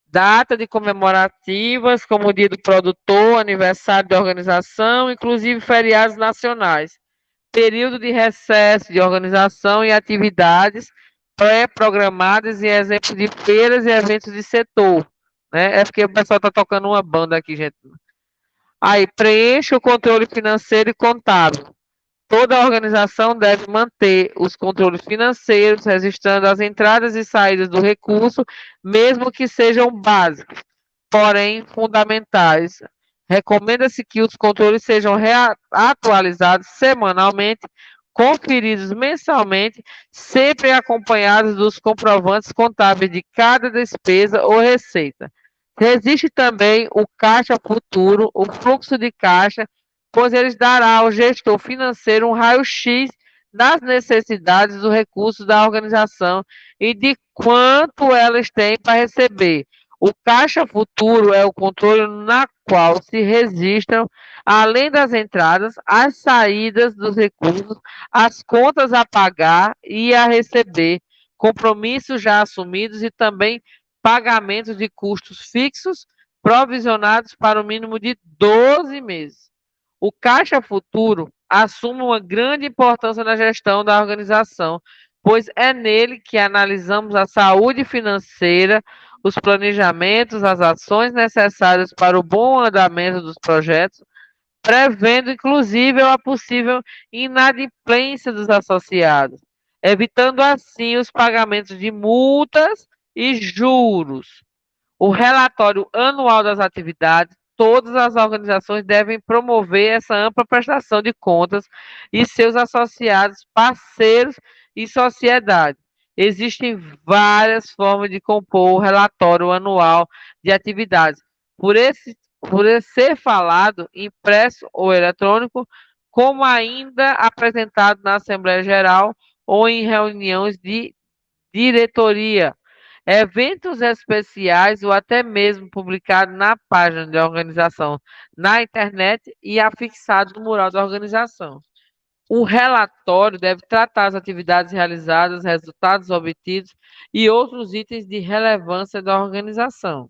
Speaker 1: data de comemorativas, como o Dia do Produtor, aniversário da organização, inclusive feriados nacionais, período de recesso de organização e atividades pré-programadas e exemplos de feiras e eventos de setor. Né? É porque o pessoal está tocando uma banda aqui, gente. Aí, preencha o controle financeiro e contábil. Toda organização deve manter os controles financeiros, registrando as entradas e saídas do recurso, mesmo que sejam básicos, porém fundamentais. Recomenda-se que os controles sejam atualizados semanalmente, conferidos mensalmente, sempre acompanhados dos comprovantes contábeis de cada despesa ou receita. Existe também o caixa futuro, o fluxo de caixa, pois ele dará ao gestor financeiro um raio-x das necessidades dos recursos da organização e de quanto elas têm para receber. O caixa futuro é o controle na qual se registram, além das entradas, as saídas dos recursos, as contas a pagar e a receber, compromissos já assumidos e também pagamentos de custos fixos provisionados para o mínimo de 12 meses. O caixa futuro assume uma grande importância na gestão da organização, pois é nele que analisamos a saúde financeira, os planejamentos, as ações necessárias para o bom andamento dos projetos, prevendo inclusive a possível inadimplência dos associados, evitando assim os pagamentos de multas e juros. O relatório anual das atividades, todas as organizações devem promover essa ampla prestação de contas e seus associados, parceiros e sociedade. Existem várias formas de compor o relatório anual de atividades. Por ser falado, impresso ou eletrônico, como ainda apresentado na Assembleia Geral ou em reuniões de diretoria, eventos especiais ou até mesmo publicado na página da organização na internet e afixado no mural da organização. O relatório deve tratar as atividades realizadas, resultados obtidos e outros itens de relevância da organização.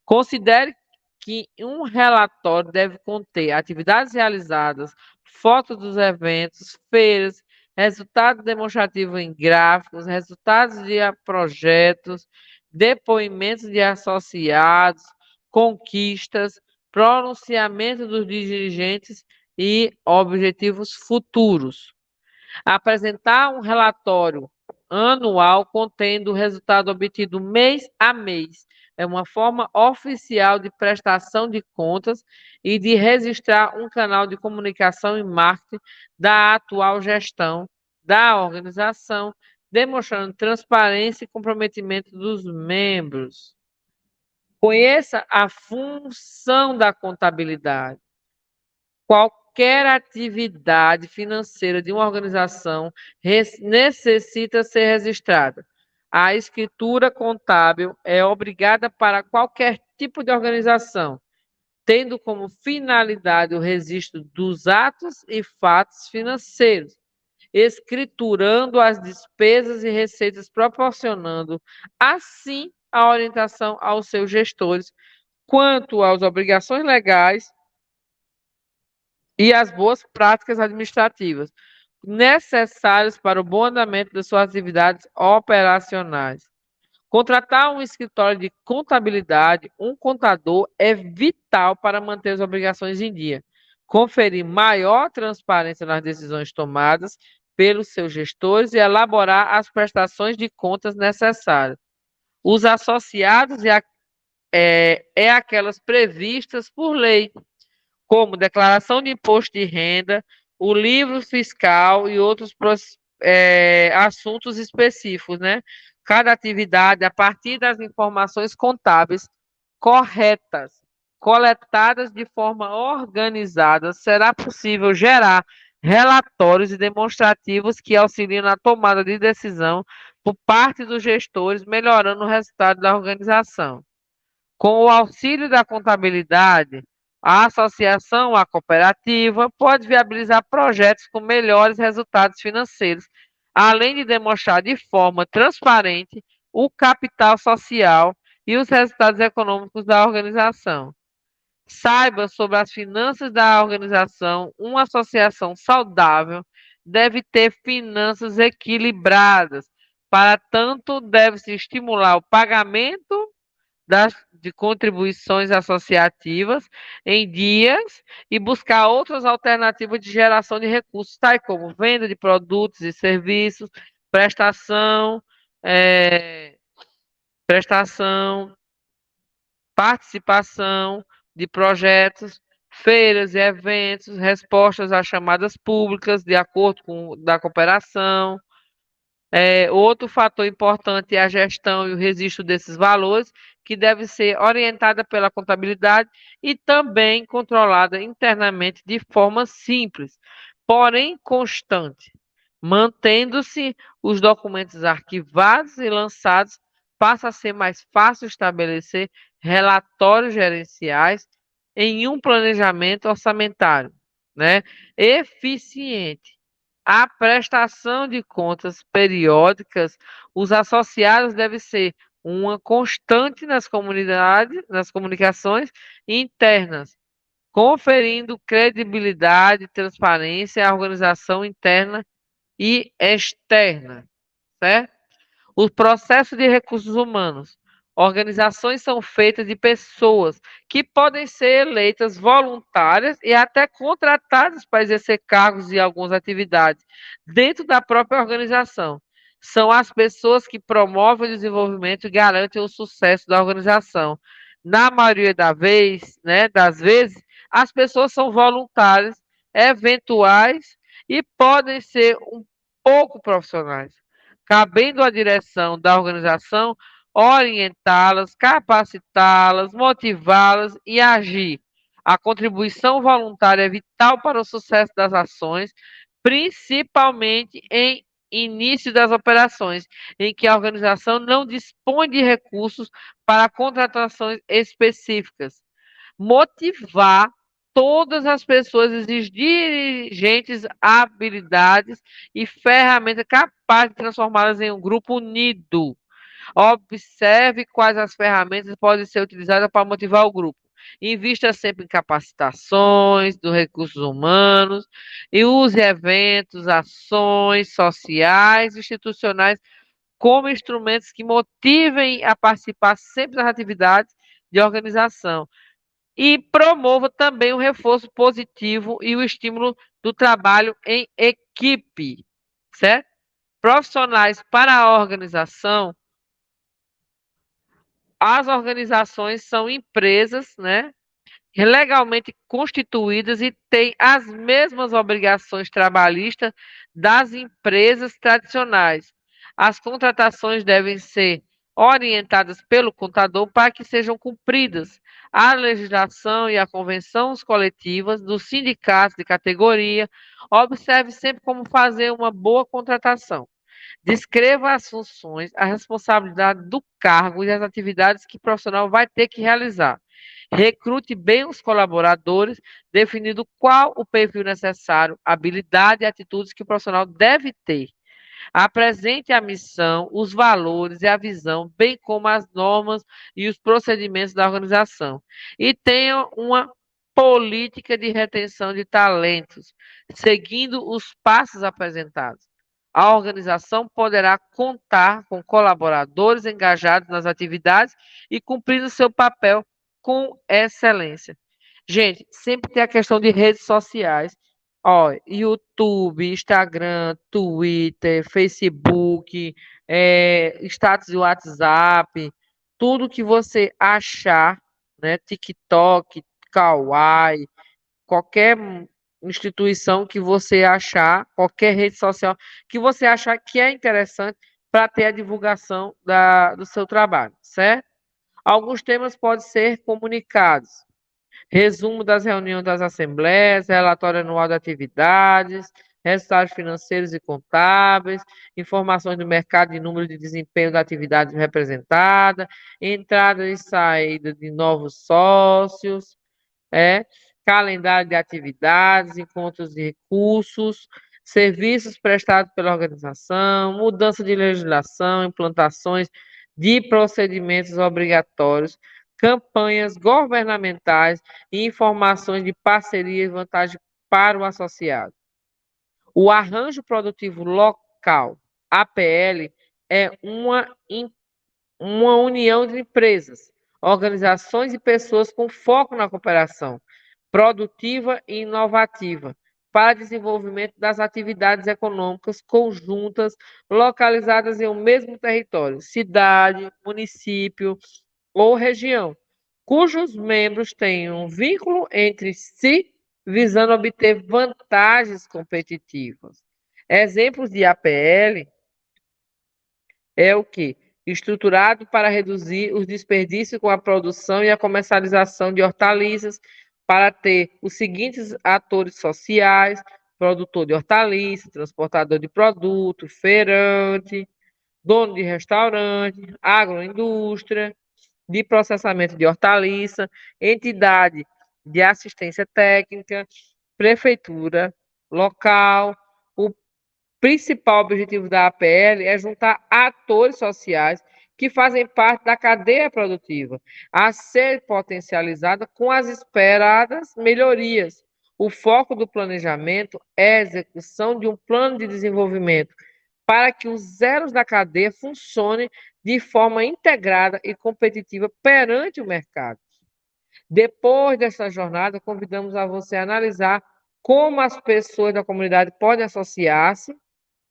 Speaker 1: Considere que um relatório deve conter atividades realizadas, fotos dos eventos, feiras, resultados demonstrativos em gráficos, resultados de projetos, depoimentos de associados, conquistas, pronunciamento dos dirigentes e objetivos futuros. Apresentar um relatório anual contendo o resultado obtido mês a mês. É uma forma oficial de prestação de contas e de registrar um canal de comunicação e marketing da atual gestão da organização, demonstrando transparência e comprometimento dos membros. Conheça a função da contabilidade. Qualquer atividade financeira de uma organização necessita ser registrada. A escritura contábil é obrigada para qualquer tipo de organização, tendo como finalidade o registro dos atos e fatos financeiros, escriturando as despesas e receitas, proporcionando, assim, a orientação aos seus gestores quanto às obrigações legais e as boas práticas administrativas necessárias para o bom andamento das suas atividades operacionais. Contratar um escritório de contabilidade, um contador, é vital para manter as obrigações em dia, conferir maior transparência nas decisões tomadas pelos seus gestores e elaborar as prestações de contas necessárias. Os associados é aquelas previstas por lei, como declaração de imposto de renda, o livro fiscal e outros assuntos específicos, né? Cada atividade, a partir das informações contábeis corretas, coletadas de forma organizada, será possível gerar relatórios e demonstrativos que auxiliem na tomada de decisão por parte dos gestores, melhorando o resultado da organização. Com o auxílio da contabilidade, a associação, a cooperativa, pode viabilizar projetos com melhores resultados financeiros, além de demonstrar de forma transparente o capital social e os resultados econômicos da organização. Saiba sobre as finanças da organização. Uma associação saudável deve ter finanças equilibradas. Para tanto, deve-se estimular o pagamento de contribuições associativas em dias e buscar outras alternativas de geração de recursos, tais como venda de produtos e serviços, prestação, eh, prestação, participação de projetos, feiras e eventos, respostas às chamadas públicas de acordo com da cooperação, Outro fator importante é a gestão e o registro desses valores, que deve ser orientada pela contabilidade e também controlada internamente de forma simples, porém constante, mantendo-se os documentos arquivados e lançados, passa a ser mais fácil estabelecer relatórios gerenciais em um planejamento orçamentário, né, eficiente. A prestação de contas periódicas, os associados devem ser uma constante nas comunidades, nas comunicações internas, conferindo credibilidade e transparência à organização interna e externa, certo? O processo de recursos humanos. Organizações são feitas de pessoas que podem ser eleitas voluntárias e até contratadas para exercer cargos e algumas atividades dentro da própria organização. São as pessoas que promovem o desenvolvimento e garantem o sucesso da organização. Na maioria das vezes, as pessoas são voluntárias, eventuais e podem ser um pouco profissionais, cabendo à direção da organização orientá-las, capacitá-las, motivá-las e agir. A contribuição voluntária é vital para o sucesso das ações, principalmente em início das operações, em que a organização não dispõe de recursos para contratações específicas. Motivar todas as pessoas, exigir dirigentes, habilidades e ferramentas capazes de transformá-las em um grupo unido. Observe quais as ferramentas podem ser utilizadas para motivar o grupo. Invista sempre em capacitações dos recursos humanos e use eventos, ações sociais, institucionais como instrumentos que motivem a participar sempre das atividades de organização. E promova também o reforço positivo e o estímulo do trabalho em equipe, certo? Profissionais para a organização. As organizações são empresas, né, legalmente constituídas e têm as mesmas obrigações trabalhistas das empresas tradicionais. As contratações devem ser orientadas pelo contador para que sejam cumpridas a legislação e a convenções coletivas dos sindicatos de categoria. Observe sempre como fazer uma boa contratação. Descreva as funções, a responsabilidade do cargo e as atividades que o profissional vai ter que realizar. Recrute bem os colaboradores, definindo qual o perfil necessário, habilidade e atitudes que o profissional deve ter. Apresente a missão, os valores e a visão, bem como as normas e os procedimentos da organização. E tenha uma política de retenção de talentos, seguindo os passos apresentados. A organização poderá contar com colaboradores engajados nas atividades e cumprindo seu papel com excelência. Gente, sempre tem a questão de redes sociais. Ó, YouTube, Instagram, Twitter, Facebook, status de WhatsApp, tudo que você achar, né? TikTok, Kawaii, qualquer instituição que você achar, qualquer rede social que você achar que é interessante para ter a divulgação do seu trabalho, certo? Alguns temas podem ser comunicados. Resumo das reuniões das assembleias, relatório anual de atividades, resultados financeiros e contábeis, informações do mercado e número de desempenho da atividade representada, entrada e saída de novos sócios, é, calendário de atividades, encontros de recursos, serviços prestados pela organização, mudança de legislação, implantações de procedimentos obrigatórios, campanhas governamentais e informações de parceria e vantagem para o associado. O arranjo produtivo local, APL, é uma união de empresas, organizações e pessoas com foco na cooperação produtiva e inovativa para desenvolvimento das atividades econômicas conjuntas localizadas em um mesmo território, cidade, município ou região, cujos membros têm um vínculo entre si visando obter vantagens competitivas. Exemplos de APL É o quê? Estruturado para reduzir os desperdícios com a produção e a comercialização de hortaliças, para ter os seguintes atores sociais: produtor de hortaliça, transportador de produto, feirante, dono de restaurante, agroindústria, de processamento de hortaliça, entidade de assistência técnica, prefeitura local. O principal objetivo da APL é juntar atores sociais que fazem parte da cadeia produtiva, a ser potencializada com as esperadas melhorias. O foco do planejamento é a execução de um plano de desenvolvimento para que os elos da cadeia funcionem de forma integrada e competitiva perante o mercado. Depois dessa jornada, convidamos a você a analisar como as pessoas da comunidade podem associar-se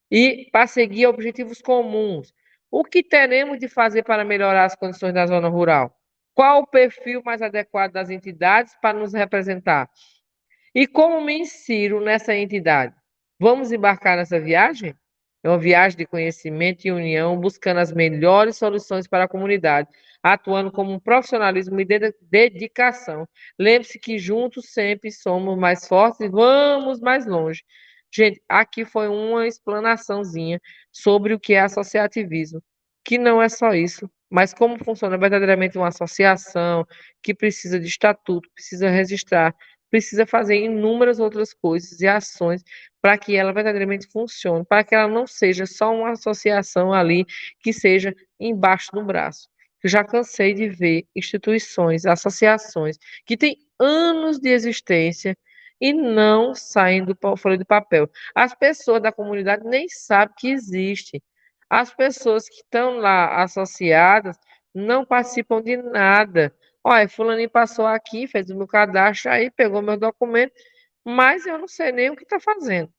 Speaker 1: e para seguir objetivos comuns. O que teremos de fazer para melhorar as condições da zona rural? Qual o perfil mais adequado das entidades para nos representar? E como me insiro nessa entidade? Vamos embarcar nessa viagem? É uma viagem de conhecimento e união, buscando as melhores soluções para a comunidade, atuando como um profissionalismo e dedicação. Lembre-se que juntos sempre somos mais fortes e vamos mais longe. Gente, aqui foi uma explanaçãozinha sobre o que é associativismo, que não é só isso, mas como funciona verdadeiramente uma associação que precisa de estatuto, precisa registrar, precisa fazer inúmeras outras coisas e ações para que ela verdadeiramente funcione, para que ela não seja só uma associação ali que seja embaixo do braço. Eu já cansei de ver instituições, associações que têm anos de existência e não saem do folha de papel. As pessoas da comunidade nem sabem que existe. As pessoas que estão lá associadas não participam de nada. Olha, fulaninho passou aqui, fez o meu cadastro aí, pegou meu documento, mas eu não sei nem o que está fazendo,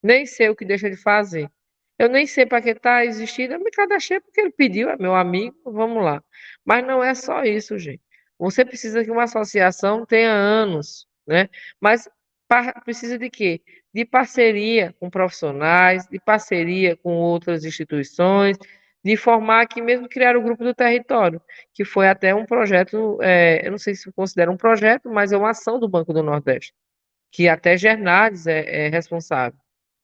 Speaker 1: nem sei o que deixa de fazer. Eu nem sei para que está existindo, eu me cadastrei porque ele pediu, é meu amigo, vamos lá. Mas não é só isso, gente. Você precisa que uma associação tenha anos, né? Mas precisa de quê? De parceria com profissionais, de parceria com outras instituições, de formar aqui mesmo, criar o grupo do território, que foi até um projeto, eu não sei se considera um projeto, mas é uma ação do Banco do Nordeste, que até Gernades é responsável,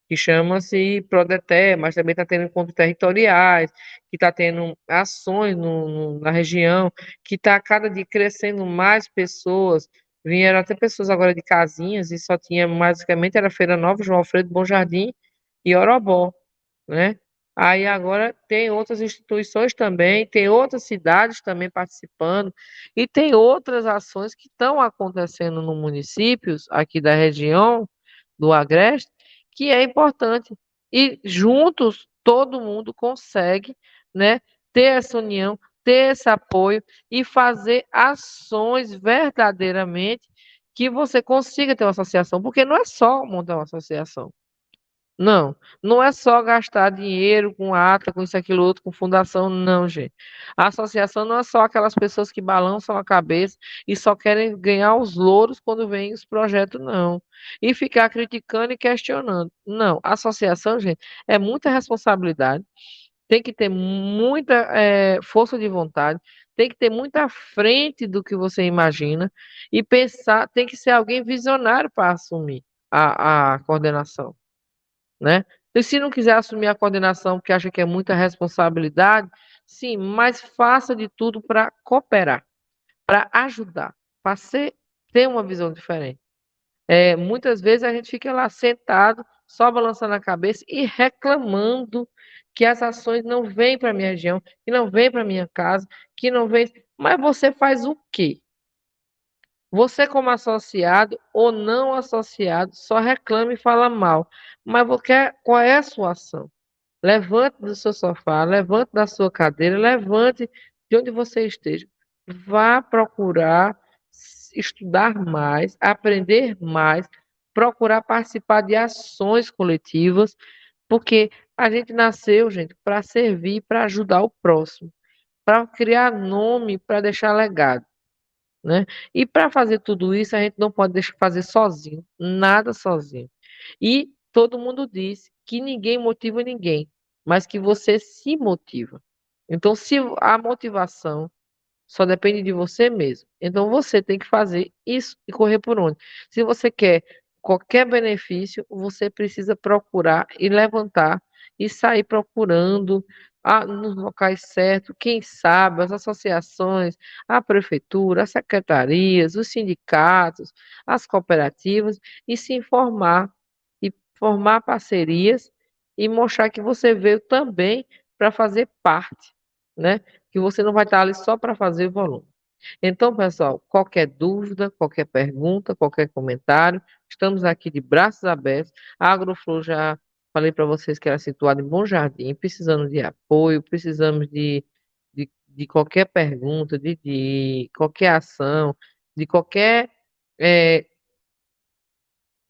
Speaker 1: que chama-se Prodeter, mas também está tendo encontros territoriais, que está tendo ações na região, que está cada dia crescendo mais pessoas. Vieram até pessoas agora de casinhas e só tinha, basicamente, era Feira Nova, João Alfredo, Bom Jardim e Orobó, né? Aí agora tem outras instituições também, tem outras cidades também participando, e tem outras ações que estão acontecendo no municípios aqui da região do Agreste, que é importante. E juntos todo mundo consegue, né, ter essa união, ter esse apoio e fazer ações verdadeiramente que você consiga ter uma associação, porque não é só montar uma associação. Não, não é só gastar dinheiro com ata, com isso, aquilo, outro, com fundação, não, gente. A associação não é só aquelas pessoas que balançam a cabeça e só querem ganhar os louros quando vem os projetos, não. E ficar criticando e questionando. Não, a associação, gente, é muita responsabilidade, tem que ter muita força de vontade, tem que ter muita frente do que você imagina e pensar, tem que ser alguém visionário para assumir a coordenação, né? E se não quiser assumir a coordenação porque acha que é muita responsabilidade, sim, mas faça de tudo para cooperar, para ajudar, para ter uma visão diferente. Muitas vezes a gente fica lá sentado, só balançando a cabeça e reclamando que as ações não vêm para a minha região, que não vêm para a minha casa, que não vêm. Mas você faz o quê? Você, como associado ou não associado, só reclama e fala mal. Mas qual é a sua ação? Levante do seu sofá, levante da sua cadeira, levante de onde você esteja. Vá procurar estudar mais, aprender mais, procurar participar de ações coletivas, porque a gente nasceu, gente, para servir, para ajudar o próximo, para criar nome, para deixar legado, né? E para fazer tudo isso, a gente não pode deixar fazer sozinho, nada sozinho. E todo mundo diz que ninguém motiva ninguém. mas que você se motiva. Então, se a motivação só depende de você mesmo. Então você tem que fazer isso e correr por onde. Se você quer qualquer benefício, você precisa procurar e levantar e sair procurando nos locais certos, quem sabe, as associações, a prefeitura, as secretarias, os sindicatos, as cooperativas, e se informar e formar parcerias e mostrar que você veio também para fazer parte, né? Que você não vai estar ali só para fazer volume. Então, pessoal, qualquer dúvida, qualquer pergunta, qualquer comentário, estamos aqui de braços abertos. A Agroflow já falei para vocês que era situada em Bom Jardim, precisando de apoio, precisamos de qualquer pergunta, de qualquer ação, de qualquer eh,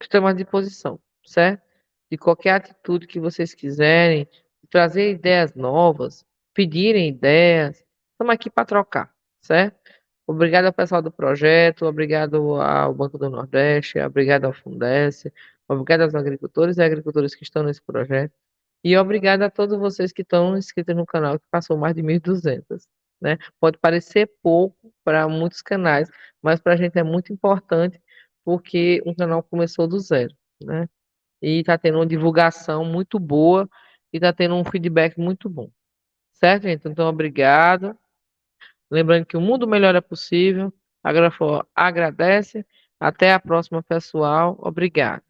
Speaker 1: estamos à disposição, certo? De qualquer atitude que vocês quiserem, trazer ideias novas, pedirem ideias, estamos aqui para trocar, certo? Obrigado ao pessoal do projeto, obrigado ao Banco do Nordeste, obrigado ao Fundesc, obrigado aos agricultores e agricultoras que estão nesse projeto, e obrigado a todos vocês que estão inscritos no canal, que passou mais de 1.200, né? Pode parecer pouco para muitos canais, mas para a gente é muito importante, porque um canal começou do zero, né? E está tendo uma divulgação muito boa e está tendo um feedback muito bom. Certo, gente? Então, obrigado. Lembrando que o mundo melhor é possível. A Grafo agradece. Até a próxima, pessoal. Obrigado.